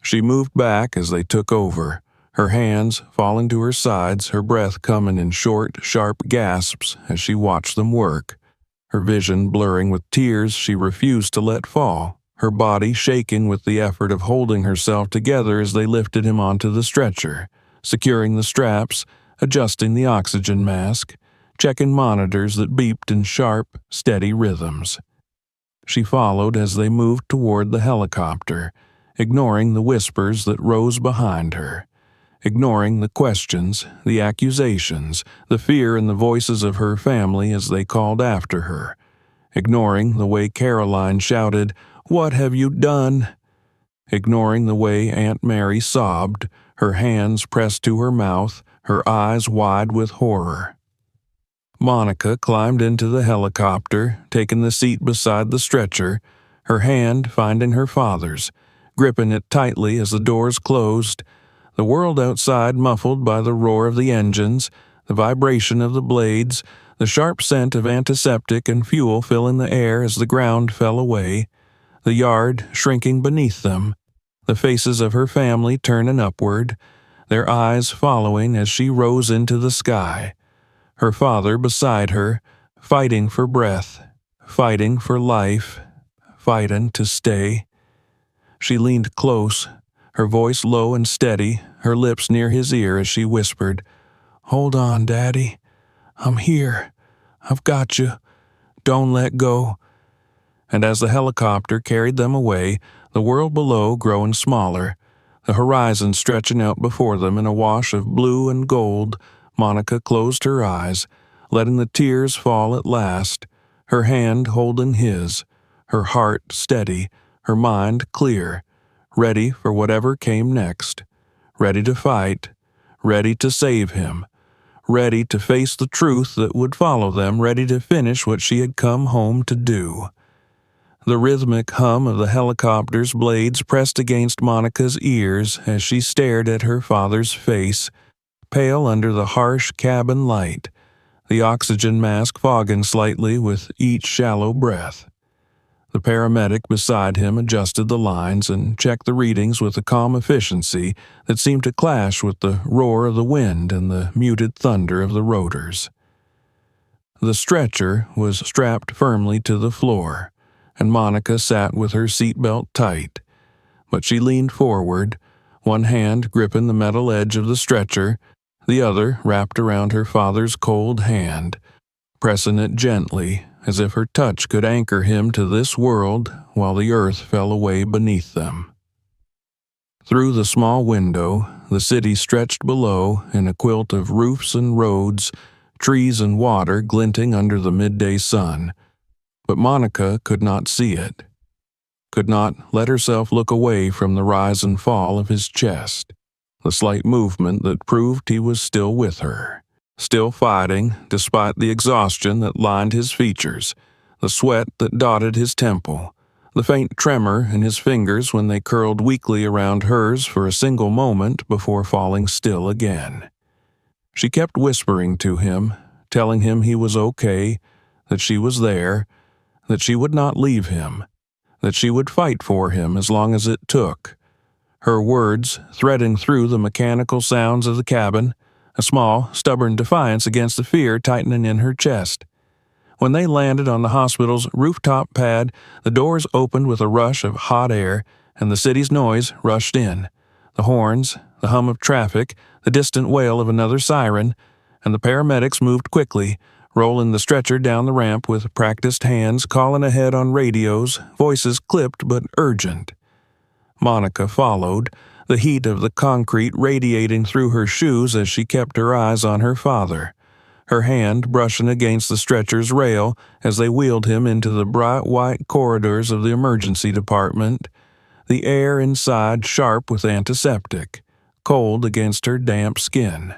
She moved back as they took over, her hands falling to her sides, her breath coming in short, sharp gasps as she watched them work, her vision blurring with tears she refused to let fall, her body shaking with the effort of holding herself together as they lifted him onto the stretcher, securing the straps, adjusting the oxygen mask, checking monitors that beeped in sharp, steady rhythms. She followed as they moved toward the helicopter, ignoring the whispers that rose behind her, ignoring the questions, the accusations, the fear in the voices of her family as they called after her, ignoring the way Caroline shouted, "What have you done?" Ignoring the way Aunt Mary sobbed, her hands pressed to her mouth, her eyes wide with horror. Monica climbed into the helicopter, taking the seat beside the stretcher, her hand finding her father's, gripping it tightly as the doors closed, the world outside muffled by the roar of the engines, the vibration of the blades, the sharp scent of antiseptic and fuel filling the air as the ground fell away, the yard shrinking beneath them, the faces of her family turning upward, their eyes following as she rose into the sky, her father beside her, fighting for breath, fighting for life, fighting to stay. She leaned close, her voice low and steady, her lips near his ear as she whispered, "Hold on, Daddy. I'm here. I've got you. Don't let go." And as the helicopter carried them away, the world below growing smaller, the horizon stretching out before them in a wash of blue and gold, Monica closed her eyes, letting the tears fall at last, her hand holding his, her heart steady, her mind clear, ready for whatever came next, ready to fight, ready to save him, ready to face the truth that would follow them, ready to finish what she had come home to do. The rhythmic hum of the helicopter's blades pressed against Monica's ears as she stared at her father's face, pale under the harsh cabin light, the oxygen mask fogging slightly with each shallow breath. The paramedic beside him adjusted the lines and checked the readings with a calm efficiency that seemed to clash with the roar of the wind and the muted thunder of the rotors. The stretcher was strapped firmly to the floor, and Monica sat with her seatbelt tight, but she leaned forward, one hand gripping the metal edge of the stretcher, the other wrapped around her father's cold hand, pressing it gently as if her touch could anchor him to this world while the earth fell away beneath them. Through the small window, the city stretched below in a quilt of roofs and roads, trees and water glinting under the midday sun, but Monica could not see it, could not let herself look away from the rise and fall of his chest, the slight movement that proved he was still with her, still fighting despite the exhaustion that lined his features, the sweat that dotted his temple, the faint tremor in his fingers when they curled weakly around hers for a single moment before falling still again. She kept whispering to him, telling him he was okay, that she was there, that she would not leave him, that she would fight for him as long as it took. Her words threading through the mechanical sounds of the cabin, a small, stubborn defiance against the fear tightening in her chest. When they landed on the hospital's rooftop pad, the doors opened with a rush of hot air, and the city's noise rushed in. The horns, the hum of traffic, the distant wail of another siren, and the paramedics moved quickly, rolling the stretcher down the ramp with practiced hands, calling ahead on radios, voices clipped but urgent. Monica followed, the heat of the concrete radiating through her shoes as she kept her eyes on her father, her hand brushing against the stretcher's rail as they wheeled him into the bright white corridors of the emergency department, the air inside sharp with antiseptic, cold against her damp skin.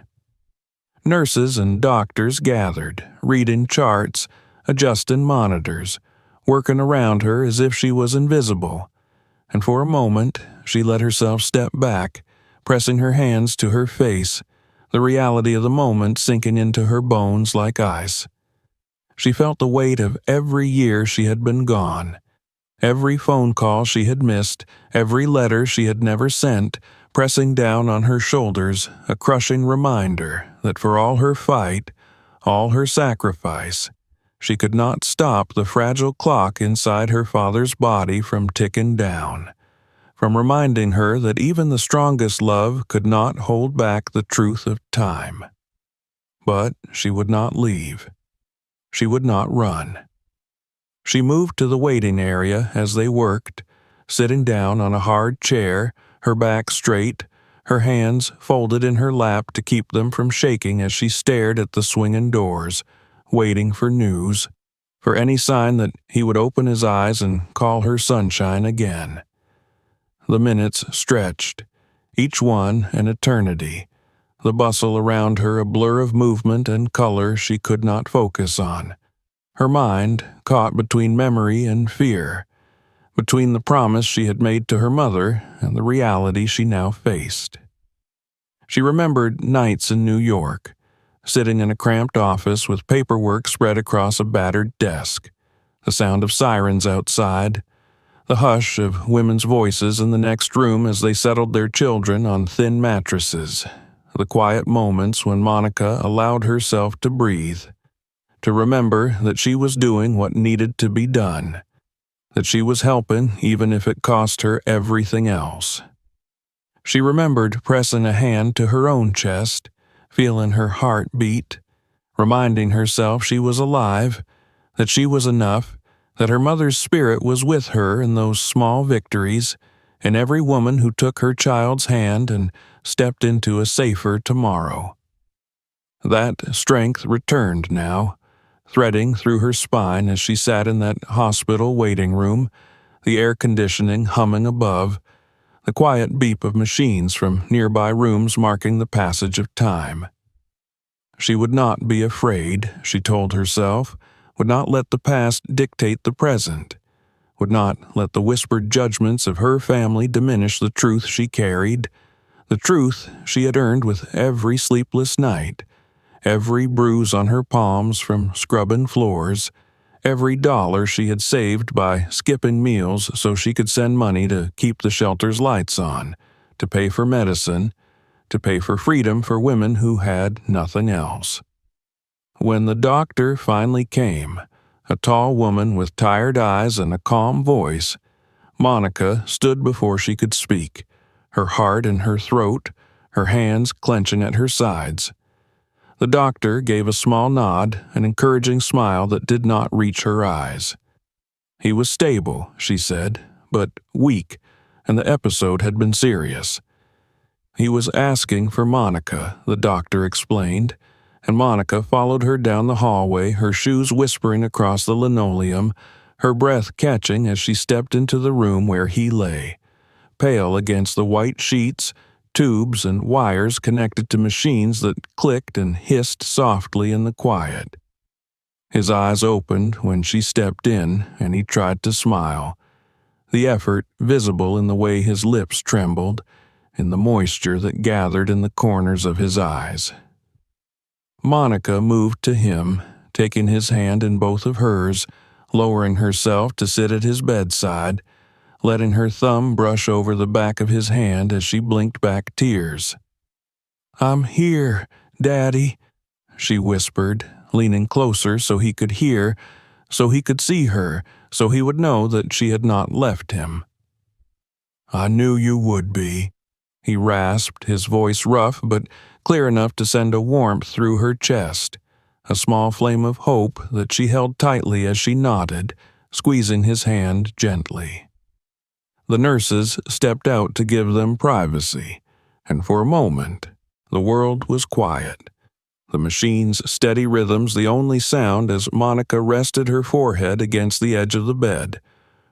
Nurses and doctors gathered, reading charts, adjusting monitors, working around her as if she was invisible, and for a moment she let herself step back, pressing her hands to her face, the reality of the moment sinking into her bones like ice. She felt the weight of every year she had been gone, every phone call she had missed, every letter she had never sent, pressing down on her shoulders, a crushing reminder that for all her fight, all her sacrifice, she could not stop the fragile clock inside her father's body from ticking down, from reminding her that even the strongest love could not hold back the truth of time. But she would not leave. She would not run. She moved to the waiting area as they worked, sitting down on a hard chair, her back straight, her hands folded in her lap to keep them from shaking as she stared at the swinging doors, waiting for news, for any sign that he would open his eyes and call her sunshine again. The minutes stretched, each one an eternity, the bustle around her a blur of movement and color she could not focus on, her mind caught between memory and fear, between the promise she had made to her mother and the reality she now faced. She remembered nights in New York, sitting in a cramped office with paperwork spread across a battered desk, the sound of sirens outside, the hush of women's voices in the next room as they settled their children on thin mattresses, the quiet moments when Monica allowed herself to breathe, to remember that she was doing what needed to be done, that she was helping even if it cost her everything else. She remembered pressing a hand to her own chest, feeling her heart beat, reminding herself she was alive, that she was enough, that her mother's spirit was with her in those small victories, in every woman who took her child's hand and stepped into a safer tomorrow. That strength returned now, threading through her spine as she sat in that hospital waiting room, the air conditioning humming above, the quiet beep of machines from nearby rooms marking the passage of time. She would not be afraid, she told herself, would not let the past dictate the present, would not let the whispered judgments of her family diminish the truth she carried, the truth she had earned with every sleepless night, every bruise on her palms from scrubbing floors, every dollar she had saved by skipping meals so she could send money to keep the shelter's lights on, to pay for medicine, to pay for freedom for women who had nothing else. When the doctor finally came, a tall woman with tired eyes and a calm voice, Monica stood before she could speak, her heart in her throat, her hands clenching at her sides. The doctor gave a small nod, an encouraging smile that did not reach her eyes. He was stable, she said, but weak, and the episode had been serious. He was asking for Monica, the doctor explained, and Monica followed her down the hallway, her shoes whispering across the linoleum, her breath catching as she stepped into the room where he lay, pale against the white sheets, tubes and wires connected to machines that clicked and hissed softly in the quiet. His eyes opened when she stepped in, and he tried to smile, the effort visible in the way his lips trembled, in the moisture that gathered in the corners of his eyes. Monica moved to him, taking his hand in both of hers, lowering herself to sit at his bedside, letting her thumb brush over the back of his hand as she blinked back tears. "I'm here, Daddy," she whispered, leaning closer so he could hear, so he could see her, so he would know that she had not left him. "I knew you would be," he rasped, his voice rough but clear enough to send a warmth through her chest, a small flame of hope that she held tightly as she nodded, squeezing his hand gently. The nurses stepped out to give them privacy, and for a moment, the world was quiet. The machine's steady rhythms the only sound as Monica rested her forehead against the edge of the bed,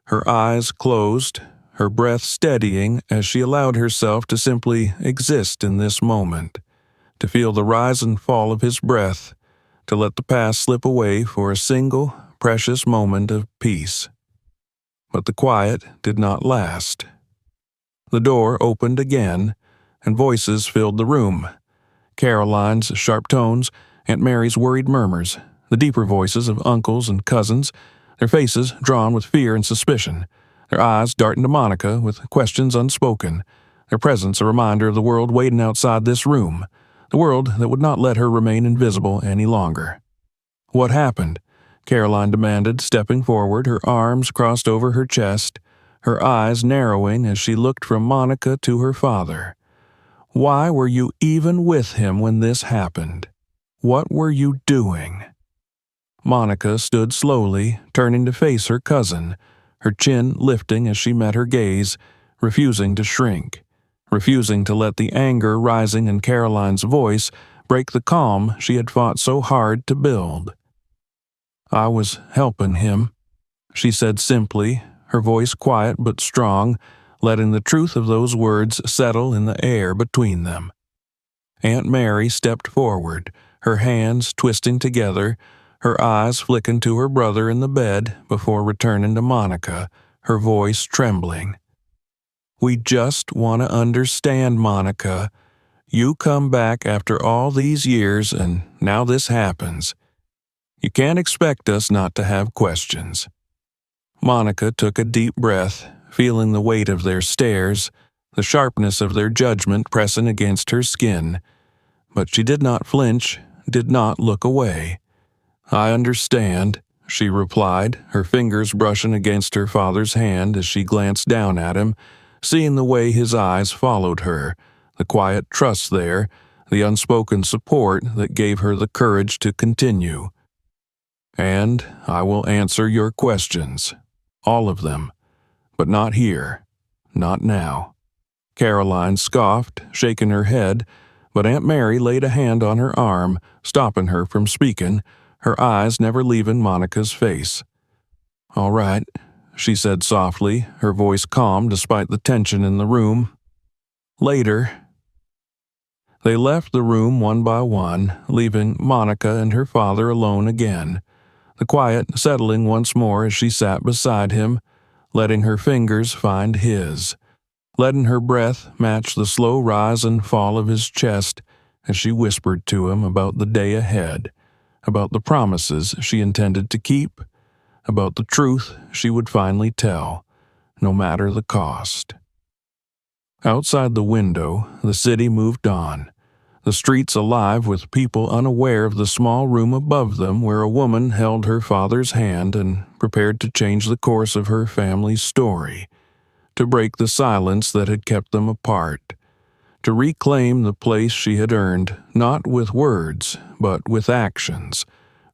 her eyes closed, her breath steadying as she allowed herself to simply exist in this moment, to feel the rise and fall of his breath, to let the past slip away for a single, precious moment of peace. But the quiet did not last. The door opened again, and voices filled the room. Caroline's sharp tones, Aunt Mary's worried murmurs, the deeper voices of uncles and cousins, their faces drawn with fear and suspicion, their eyes darting to Monica with questions unspoken, their presence a reminder of the world waiting outside this room, the world that would not let her remain invisible any longer. "What happened?" Caroline demanded, stepping forward, her arms crossed over her chest, her eyes narrowing as she looked from Monica to her father. "Why were you even with him when this happened? What were you doing?" Monica stood slowly, turning to face her cousin, her chin lifting as she met her gaze, refusing to shrink, refusing to let the anger rising in Caroline's voice break the calm she had fought so hard to build. "I was helping him," she said simply, her voice quiet but strong, letting the truth of those words settle in the air between them. Aunt Mary stepped forward, her hands twisting together, her eyes flicking to her brother in the bed before returning to Monica, her voice trembling. "We just want to understand, Monica. You come back after all these years and now this happens. You can't expect us not to have questions." Monica took a deep breath, feeling the weight of their stares, the sharpness of their judgment pressing against her skin. But she did not flinch, did not look away. "I understand," she replied, her fingers brushing against her father's hand as she glanced down at him, seeing the way his eyes followed her, the quiet trust there, the unspoken support that gave her the courage to continue. "And I will answer your questions. All of them. But not here. Not now." Caroline scoffed, shaking her head, but Aunt Mary laid a hand on her arm, stopping her from speaking, her eyes never leaving Monica's face. "All right," she said softly, her voice calm despite the tension in the room. "Later." They left the room one by one, leaving Monica and her father alone again, the quiet settling once more as she sat beside him, letting her fingers find his, letting her breath match the slow rise and fall of his chest as she whispered to him about the day ahead, about the promises she intended to keep, about the truth she would finally tell, no matter the cost. Outside the window, the city moved on, the streets alive with people unaware of the small room above them where a woman held her father's hand and prepared to change the course of her family's story, to break the silence that had kept them apart, to reclaim the place she had earned, not with words, but with actions,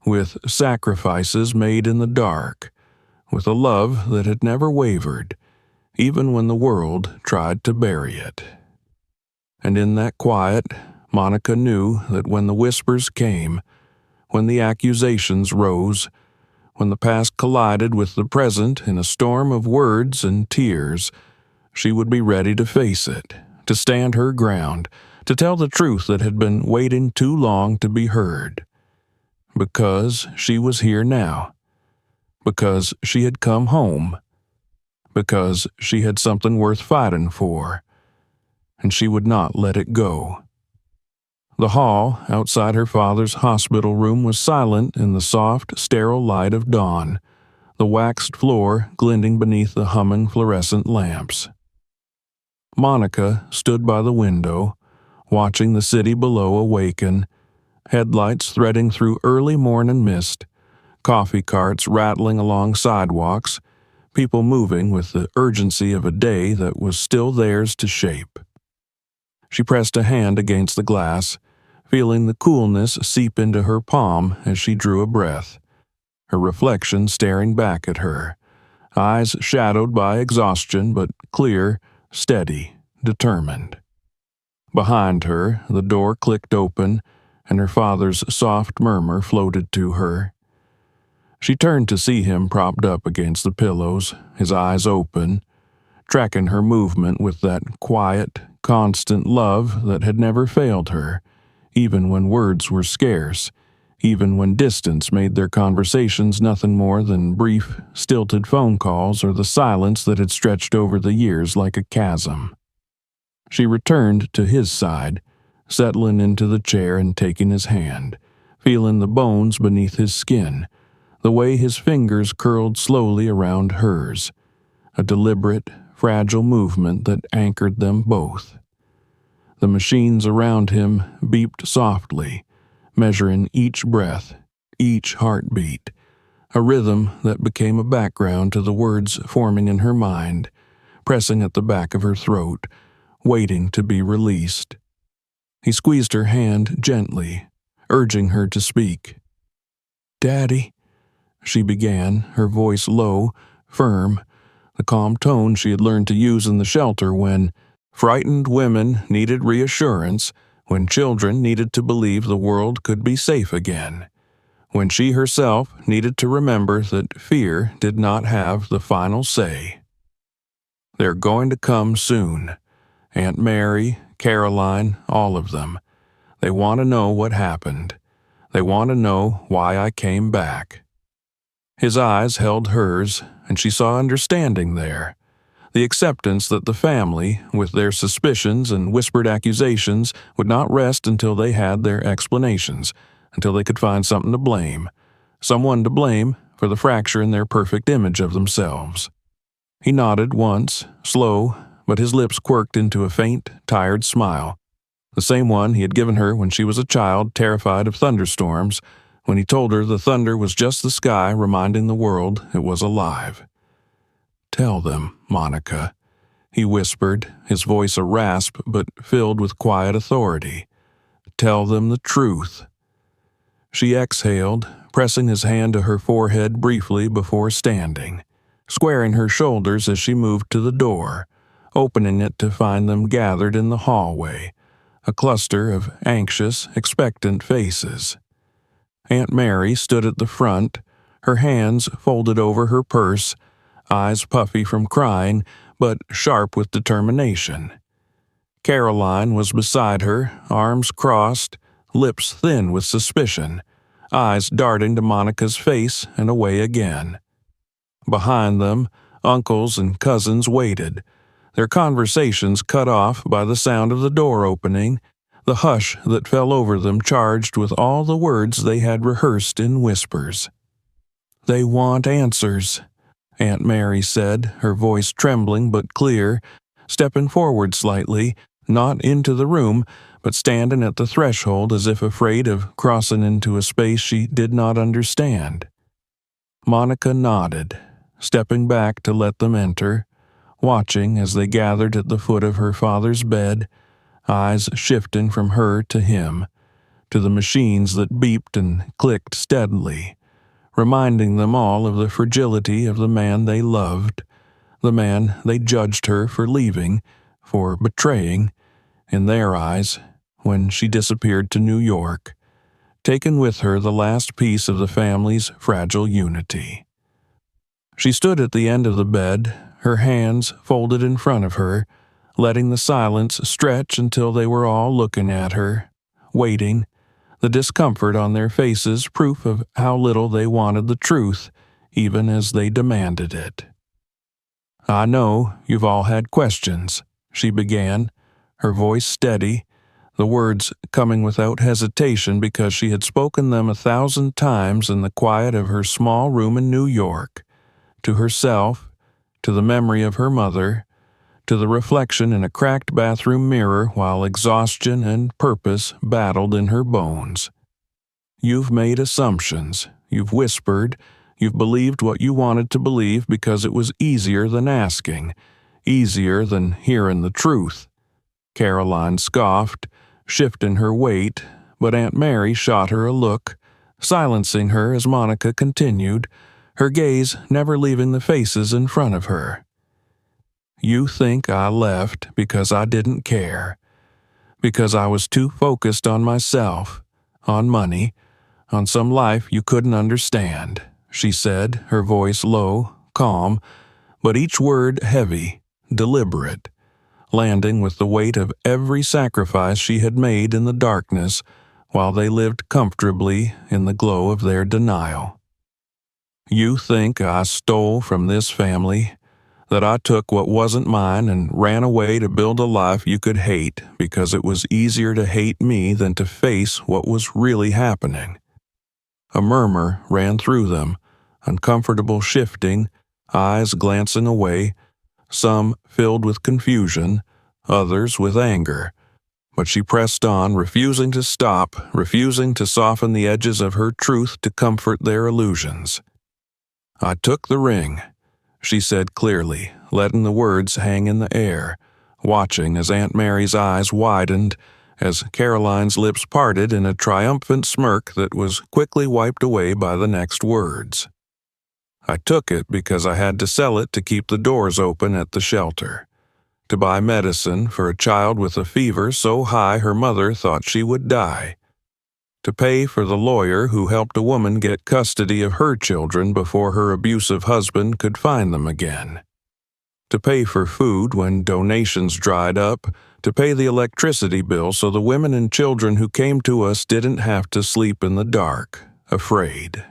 with sacrifices made in the dark, with a love that had never wavered, even when the world tried to bury it. And in that quiet, Monica knew that when the whispers came, when the accusations rose, when the past collided with the present in a storm of words and tears, she would be ready to face it, to stand her ground, to tell the truth that had been waiting too long to be heard. Because she was here now. Because she had come home. Because she had something worth fighting for. And she would not let it go. The hall outside her father's hospital room was silent in the soft, sterile light of dawn, the waxed floor glinting beneath the humming fluorescent lamps. Monica stood by the window, watching the city below awaken, headlights threading through early morning mist, coffee carts rattling along sidewalks, people moving with the urgency of a day that was still theirs to shape. She pressed a hand against the glass, feeling the coolness seep into her palm as she drew a breath, her reflection staring back at her, eyes shadowed by exhaustion but clear, steady, determined. Behind her, the door clicked open, and her father's soft murmur floated to her. She turned to see him propped up against the pillows, his eyes open, tracking her movement with that quiet, constant love that had never failed her, even when words were scarce, even when distance made their conversations nothing more than brief, stilted phone calls or the silence that had stretched over the years like a chasm. She returned to his side, settling into the chair and taking his hand, feeling the bones beneath his skin, the way his fingers curled slowly around hers, a deliberate, fragile movement that anchored them both. The machines around him beeped softly, measuring each breath, each heartbeat, a rhythm that became a background to the words forming in her mind, pressing at the back of her throat, waiting to be released. He squeezed her hand gently, urging her to speak. "Daddy," she began, her voice low, firm, the calm tone she had learned to use in the shelter when frightened women needed reassurance, when children needed to believe the world could be safe again, when she herself needed to remember that fear did not have the final say. "They're going to come soon. Aunt Mary, Caroline, all of them. They want to know what happened. They want to know why I came back." His eyes held hers, and she saw understanding there. The acceptance that the family, with their suspicions and whispered accusations, would not rest until they had their explanations, until they could find something to blame, someone to blame for the fracture in their perfect image of themselves. He nodded once, slow, but his lips quirked into a faint, tired smile, the same one he had given her when she was a child terrified of thunderstorms, when he told her the thunder was just the sky reminding the world it was alive. "Tell them, Monica," he whispered, his voice a rasp but filled with quiet authority. "Tell them the truth." She exhaled, pressing his hand to her forehead briefly before standing, squaring her shoulders as she moved to the door, opening it to find them gathered in the hallway, a cluster of anxious, expectant faces. Aunt Mary stood at the front, her hands folded over her purse, eyes puffy from crying, but sharp with determination. Caroline was beside her, arms crossed, lips thin with suspicion, eyes darting to Monica's face and away again. Behind them, uncles and cousins waited, their conversations cut off by the sound of the door opening, the hush that fell over them charged with all the words they had rehearsed in whispers. "They want answers," Aunt Mary said, her voice trembling but clear, stepping forward slightly, not into the room, but standing at the threshold as if afraid of crossing into a space she did not understand. Monica nodded, stepping back to let them enter, watching as they gathered at the foot of her father's bed, eyes shifting from her to him, to the machines that beeped and clicked steadily, reminding them all of the fragility of the man they loved, the man they judged her for leaving, for betraying, in their eyes, when she disappeared to New York, taking with her the last piece of the family's fragile unity. She stood at the end of the bed, her hands folded in front of her, letting the silence stretch until they were all looking at her, waiting, the discomfort on their faces proof of how little they wanted the truth, even as they demanded it. "I know you've all had questions," she began, her voice steady, the words coming without hesitation because she had spoken them 1,000 times in the quiet of her small room in New York, to herself, to the memory of her mother, to the reflection in a cracked bathroom mirror while exhaustion and purpose battled in her bones. "You've made assumptions, you've whispered, you've believed what you wanted to believe because it was easier than asking, easier than hearing the truth. Caroline scoffed, shifting her weight, but Aunt Mary shot her a look, silencing her as Monica continued, her gaze never leaving the faces in front of her. You think I left because I didn't care, because I was too focused on myself, on money, on some life you couldn't understand, she said, her voice low, calm, but each word heavy, deliberate, landing with the weight of every sacrifice she had made in the darkness while they lived comfortably in the glow of their denial. You think I stole from this family, that I took what wasn't mine and ran away to build a life you could hate because it was easier to hate me than to face what was really happening. A murmur ran through them, uncomfortable shifting, eyes glancing away, some filled with confusion, others with anger. But she pressed on, refusing to stop, refusing to soften the edges of her truth to comfort their illusions. I took the ring, she said clearly, letting the words hang in the air, watching as Aunt Mary's eyes widened, as Caroline's lips parted in a triumphant smirk that was quickly wiped away by the next words. I took it because I had to sell it to keep the doors open at the shelter, to buy medicine for a child with a fever so high her mother thought she would die, to pay for the lawyer who helped a woman get custody of her children before her abusive husband could find them again, to pay for food when donations dried up, to pay the electricity bill so the women and children who came to us didn't have to sleep in the dark, afraid.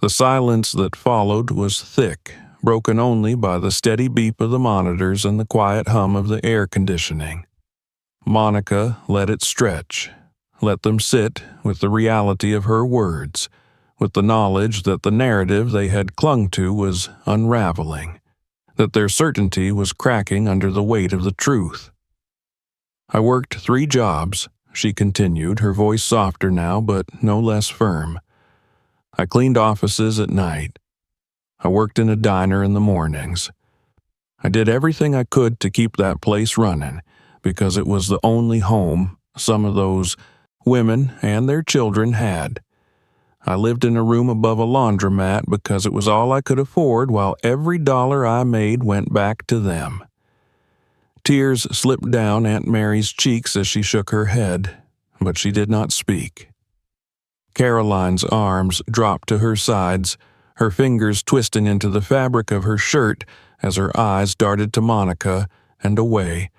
The silence that followed was thick, broken only by the steady beep of the monitors and the quiet hum of the air conditioning. Monica let it stretch, let them sit with the reality of her words, with the knowledge that the narrative they had clung to was unraveling, that their certainty was cracking under the weight of the truth. I worked 3 jobs, she continued, her voice softer now but no less firm. I cleaned offices at night. I worked in a diner in the mornings. I did everything I could to keep that place running, because it was the only home some of those women and their children had. I lived in a room above a laundromat because it was all I could afford, while every dollar I made went back to them. Tears slipped down Aunt Mary's cheeks as she shook her head, but she did not speak. Caroline's arms dropped to her sides, her fingers twisting into the fabric of her shirt as her eyes darted to Monica and away,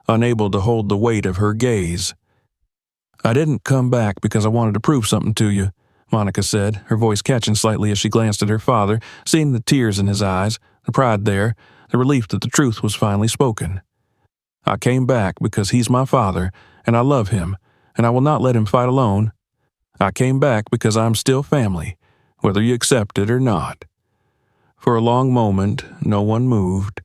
unable to hold the weight of her gaze. I didn't come back because I wanted to prove something to you, Monica said, her voice catching slightly as she glanced at her father, seeing the tears in his eyes, the pride there, the relief that the truth was finally spoken. I came back because he's my father, and I love him, and I will not let him fight alone. I came back because I'm still family, whether you accept it or not. For a long moment, no one moved.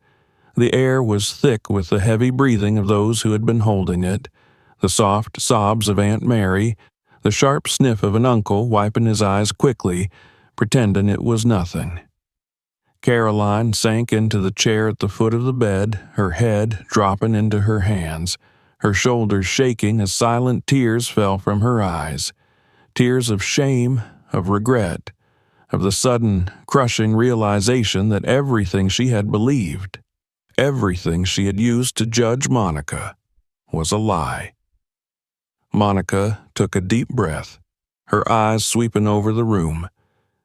The air was thick with the heavy breathing of those who had been holding it, the soft sobs of Aunt Mary, the sharp sniff of an uncle wiping his eyes quickly, pretending it was nothing. Caroline sank into the chair at the foot of the bed, her head dropping into her hands, her shoulders shaking as silent tears fell from her eyes, tears of shame, of regret, of the sudden, crushing realization that everything she had believed, everything she had used to judge Monica, was a lie. Monica took a deep breath, her eyes sweeping over the room,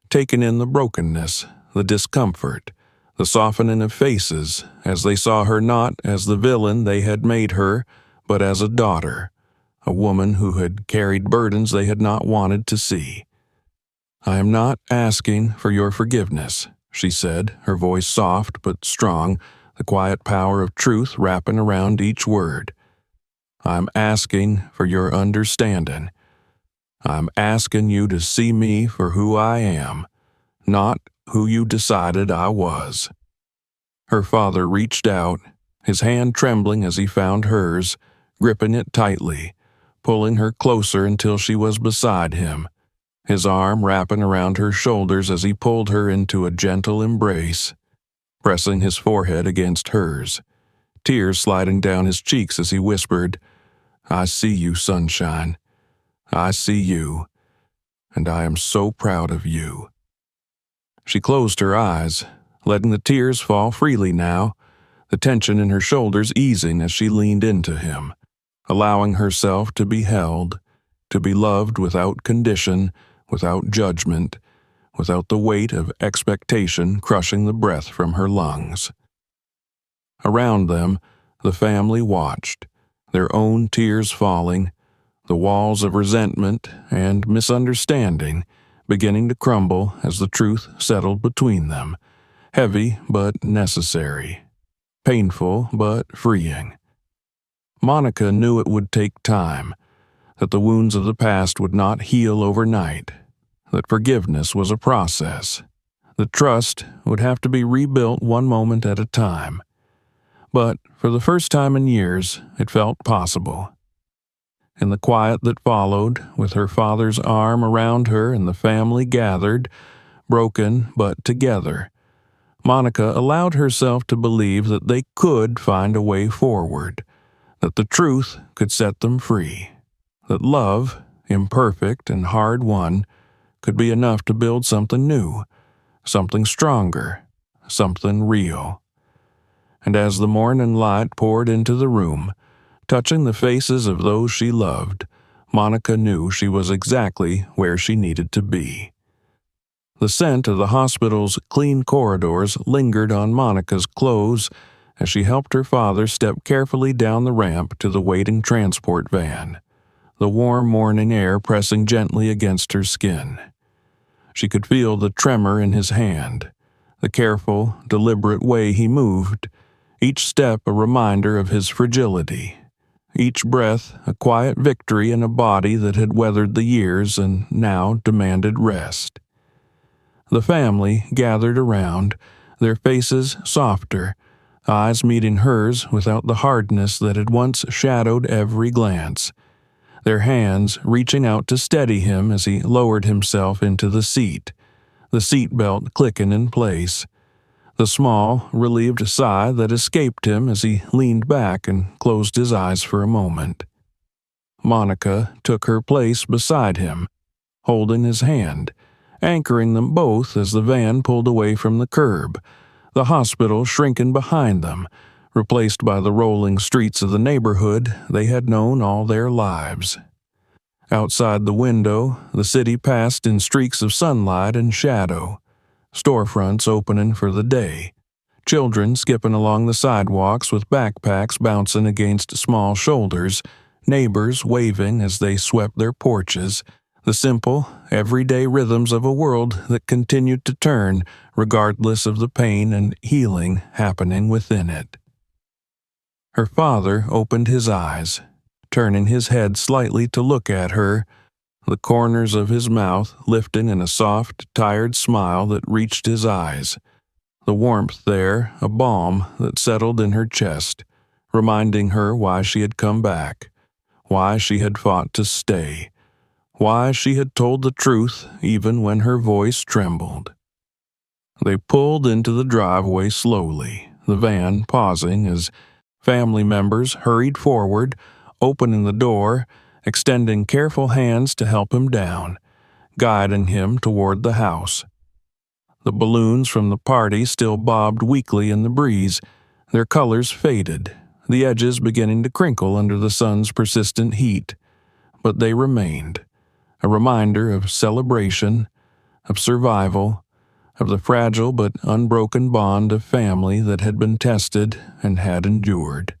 taking in the brokenness, the discomfort, the softening of faces as they saw her not as the villain they had made her, but as a daughter, a woman who had carried burdens they had not wanted to see. I am not asking for your forgiveness, she said, her voice soft but strong, the quiet power of truth wrapping around each word. I'm asking for your understanding. I'm asking you to see me for who I am, not who you decided I was. Her father reached out, his hand trembling as he found hers, gripping it tightly, pulling her closer until she was beside him, his arm wrapping around her shoulders as he pulled her into a gentle embrace, pressing his forehead against hers, tears sliding down his cheeks as he whispered, "I see you, sunshine. I see you, and I am so proud of you." She closed her eyes, letting the tears fall freely now, the tension in her shoulders easing as she leaned into him, allowing herself to be held, to be loved without condition, without judgment, without the weight of expectation crushing the breath from her lungs. Around them, the family watched, their own tears falling, the walls of resentment and misunderstanding beginning to crumble as the truth settled between them, heavy but necessary, painful but freeing. Monica knew it would take time, that the wounds of the past would not heal overnight, that forgiveness was a process, that trust would have to be rebuilt one moment at a time. But for the first time in years, it felt possible. In the quiet that followed, with her father's arm around her and the family gathered, broken but together, Monica allowed herself to believe that they could find a way forward, that the truth could set them free, that love, imperfect and hard-won, could be enough to build something new, something stronger, something real. And as the morning light poured into the room, touching the faces of those she loved, Monica knew she was exactly where she needed to be. The scent of the hospital's clean corridors lingered on Monica's clothes as she helped her father step carefully down the ramp to the waiting transport van, the warm morning air pressing gently against her skin. She could feel the tremor in his hand, the careful, deliberate way he moved, each step a reminder of his fragility, each breath a quiet victory in a body that had weathered the years and now demanded rest. The family gathered around, their faces softer, eyes meeting hers without the hardness that had once shadowed every glance, their hands reaching out to steady him as he lowered himself into the seat belt clicking in place, the small, relieved sigh that escaped him as he leaned back and closed his eyes for a moment. Monica took her place beside him, holding his hand, anchoring them both as the van pulled away from the curb, the hospital shrinking behind them, replaced by the rolling streets of the neighborhood they had known all their lives. Outside the window, the city passed in streaks of sunlight and shadow, storefronts opening for the day, children skipping along the sidewalks with backpacks bouncing against small shoulders, neighbors waving as they swept their porches, the simple, everyday rhythms of a world that continued to turn regardless of the pain and healing happening within it. Her father opened his eyes, turning his head slightly to look at her, the corners of his mouth lifting in a soft, tired smile that reached his eyes, the warmth there a balm that settled in her chest, reminding her why she had come back, why she had fought to stay, why she had told the truth even when her voice trembled. They pulled into the driveway slowly, the van pausing as family members hurried forward, opening the door, extending careful hands to help him down, guiding him toward the house. The balloons from the party still bobbed weakly in the breeze, their colors faded, the edges beginning to crinkle under the sun's persistent heat, but they remained, a reminder of celebration, of survival, of the fragile but unbroken bond of family that had been tested and had endured.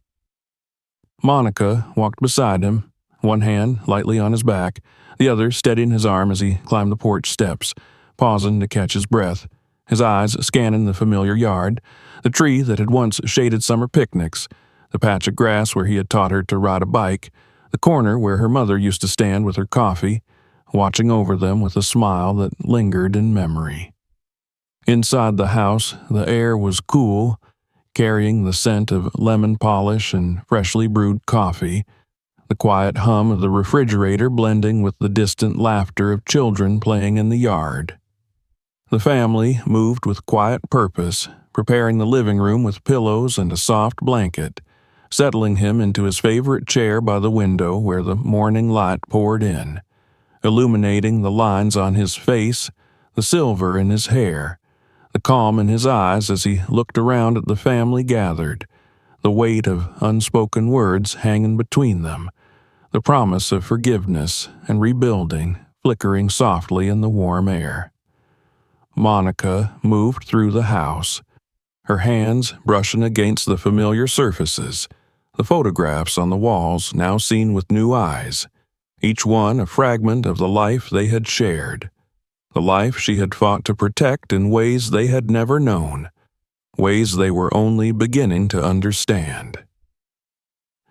Monica walked beside him, one hand lightly on his back, the other steadying his arm as he climbed the porch steps, pausing to catch his breath, his eyes scanning the familiar yard, the tree that had once shaded summer picnics, the patch of grass where he had taught her to ride a bike, the corner where her mother used to stand with her coffee, watching over them with a smile that lingered in memory. Inside the house, the air was cool, carrying the scent of lemon polish and freshly brewed coffee, the quiet hum of the refrigerator blending with the distant laughter of children playing in the yard. The family moved with quiet purpose, preparing the living room with pillows and a soft blanket, settling him into his favorite chair by the window where the morning light poured in, illuminating the lines on his face, the silver in his hair, the calm in his eyes as he looked around at the family gathered, the weight of unspoken words hanging between them, the promise of forgiveness and rebuilding flickering softly in the warm air. Monica moved through the house, her hands brushing against the familiar surfaces, the photographs on the walls now seen with new eyes, each one a fragment of the life they had shared, the life she had fought to protect in ways they had never known, ways they were only beginning to understand.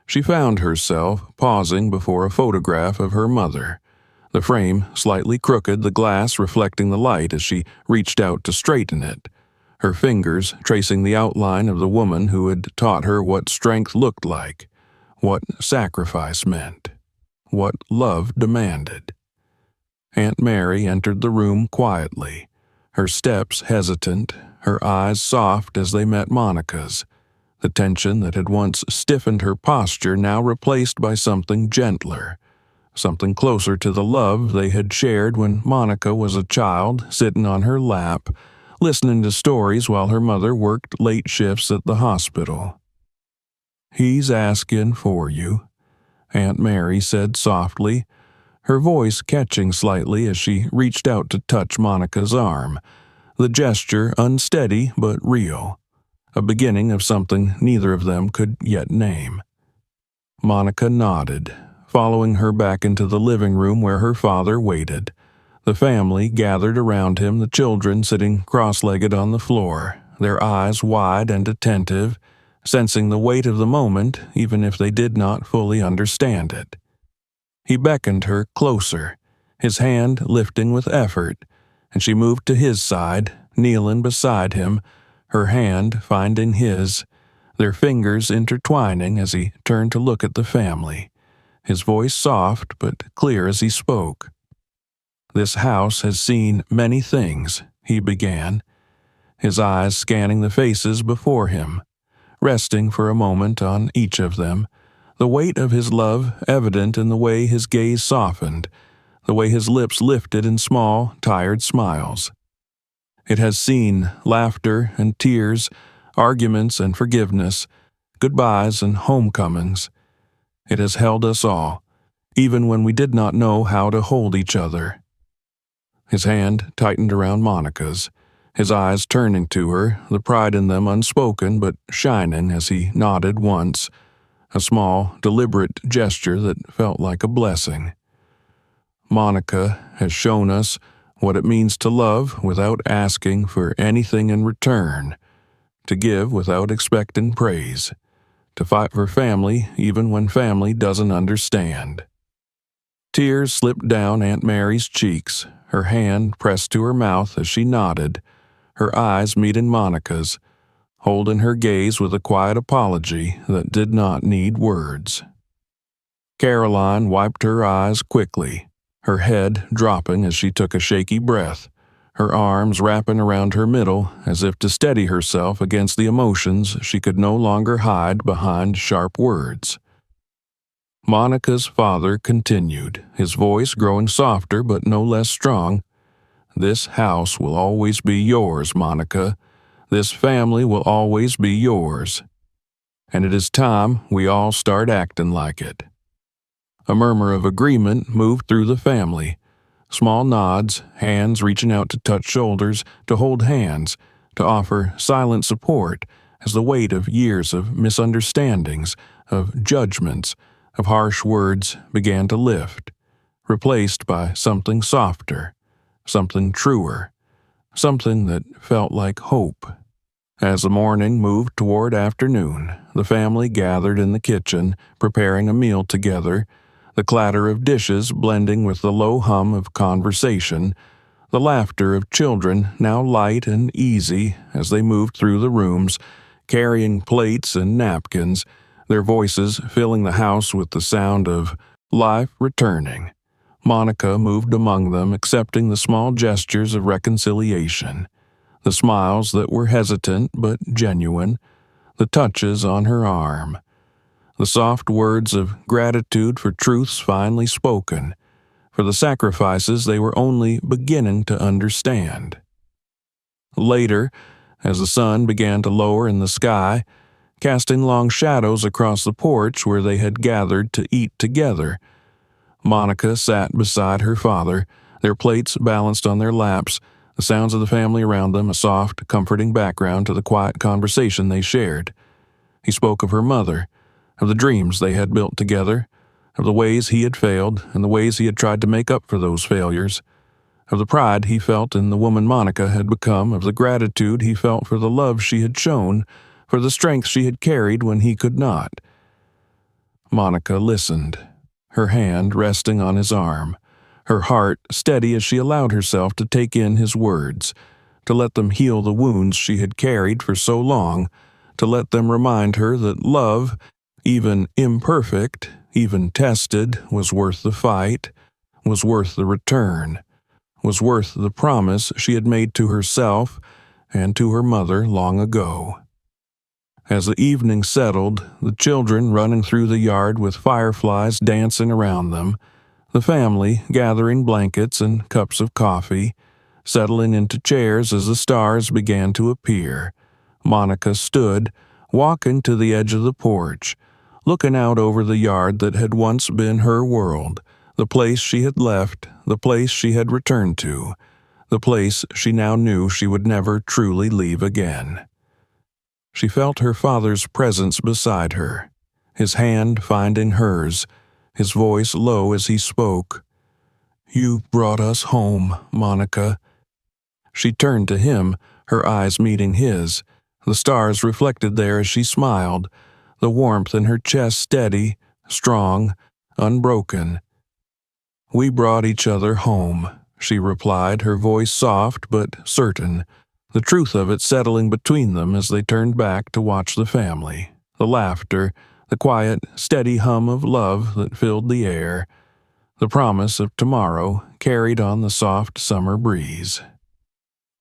She found herself pausing before a photograph of her mother, the frame slightly crooked, the glass reflecting the light as she reached out to straighten it, her fingers tracing the outline of the woman who had taught her what strength looked like, what sacrifice meant, what love demanded. Aunt Mary entered the room quietly, her steps hesitant, her eyes soft as they met Monica's, the tension that had once stiffened her posture now replaced by something gentler, something closer to the love they had shared when Monica was a child, sitting on her lap, listening to stories while her mother worked late shifts at the hospital. "He's asking for you," Aunt Mary said softly, her voice catching slightly as she reached out to touch Monica's arm, the gesture unsteady but real, a beginning of something neither of them could yet name. Monica nodded, following her back into the living room where her father waited. The family gathered around him, the children sitting cross-legged on the floor, their eyes wide and attentive, sensing the weight of the moment even if they did not fully understand it. He beckoned her closer, his hand lifting with effort, and she moved to his side, kneeling beside him, her hand finding his, their fingers intertwining as he turned to look at the family, his voice soft but clear as he spoke. "This house has seen many things," he began, his eyes scanning the faces before him, resting for a moment on each of them, the weight of his love evident in the way his gaze softened, the way his lips lifted in small, tired smiles. "It has seen laughter and tears, arguments and forgiveness, goodbyes and homecomings. It has held us all, even when we did not know how to hold each other." His hand tightened around Monica's, his eyes turning to her, the pride in them unspoken but shining as he nodded once, a small, deliberate gesture that felt like a blessing. "Monica has shown us what it means to love without asking for anything in return, to give without expecting praise, to fight for family even when family doesn't understand." Tears slipped down Aunt Mary's cheeks, her hand pressed to her mouth as she nodded, her eyes meeting Monica's, holding her gaze with a quiet apology that did not need words. Caroline wiped her eyes quickly, her head dropping as she took a shaky breath, her arms wrapping around her middle as if to steady herself against the emotions she could no longer hide behind sharp words. Monica's father continued, his voice growing softer but no less strong. "This house will always be yours, Monica. This family will always be yours. And it is time we all start acting like it." A murmur of agreement moved through the family. Small nods, hands reaching out to touch shoulders, to hold hands, to offer silent support as the weight of years of misunderstandings, of judgments, of harsh words began to lift, replaced by something softer, something truer, something that felt like hope. As the morning moved toward afternoon, the family gathered in the kitchen, preparing a meal together, the clatter of dishes blending with the low hum of conversation, the laughter of children now light and easy as they moved through the rooms, carrying plates and napkins, their voices filling the house with the sound of life returning. Monica moved among them, accepting the small gestures of reconciliation, the smiles that were hesitant but genuine, the touches on her arm. the soft words of gratitude for truths finally spoken, for the sacrifices they were only beginning to understand. Later, as the sun began to lower in the sky, casting long shadows across the porch where they had gathered to eat together, Monica sat beside her father, their plates balanced on their laps, the sounds of the family around them a soft, comforting background to the quiet conversation they shared. He spoke of her mother, of the dreams they had built together, of the ways he had failed and the ways he had tried to make up for those failures, of the pride he felt in the woman Monica had become, of the gratitude he felt for the love she had shown, for the strength she had carried when he could not. Monica listened, her hand resting on his arm, her heart steady as she allowed herself to take in his words, to let them heal the wounds she had carried for so long, to let them remind her that love, even imperfect, even tested, was worth the fight, was worth the return, was worth the promise she had made to herself and to her mother long ago. As the evening settled, the children running through the yard with fireflies dancing around them, the family gathering blankets and cups of coffee, settling into chairs as the stars began to appear, Monica stood, walking to the edge of the porch, looking out over the yard that had once been her world, the place she had left, the place she had returned to, the place she now knew she would never truly leave again. She felt her father's presence beside her, his hand finding hers, his voice low as he spoke. "You brought us home, Monica." She turned to him, her eyes meeting his, the stars reflected there as she smiled, the warmth in her chest steady, strong, unbroken. "We brought each other home," she replied, her voice soft but certain, the truth of it settling between them as they turned back to watch the family, the laughter, the quiet, steady hum of love that filled the air, the promise of tomorrow carried on the soft summer breeze.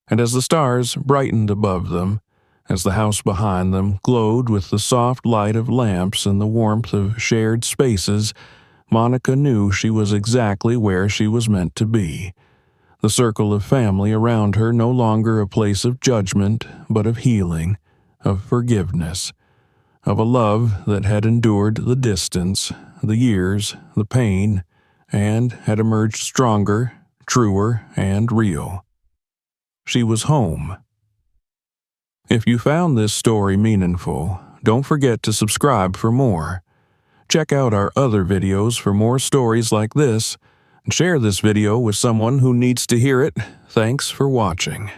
And as the stars brightened above them, as the house behind them glowed with the soft light of lamps and the warmth of shared spaces, Monica knew she was exactly where she was meant to be. The circle of family around her no longer a place of judgment, but of healing, of forgiveness, of a love that had endured the distance, the years, the pain, and had emerged stronger, truer, and real. She was home. If you found this story meaningful, don't forget to subscribe for more. Check out our other videos for more stories like this, and share this video with someone who needs to hear it. Thanks for watching.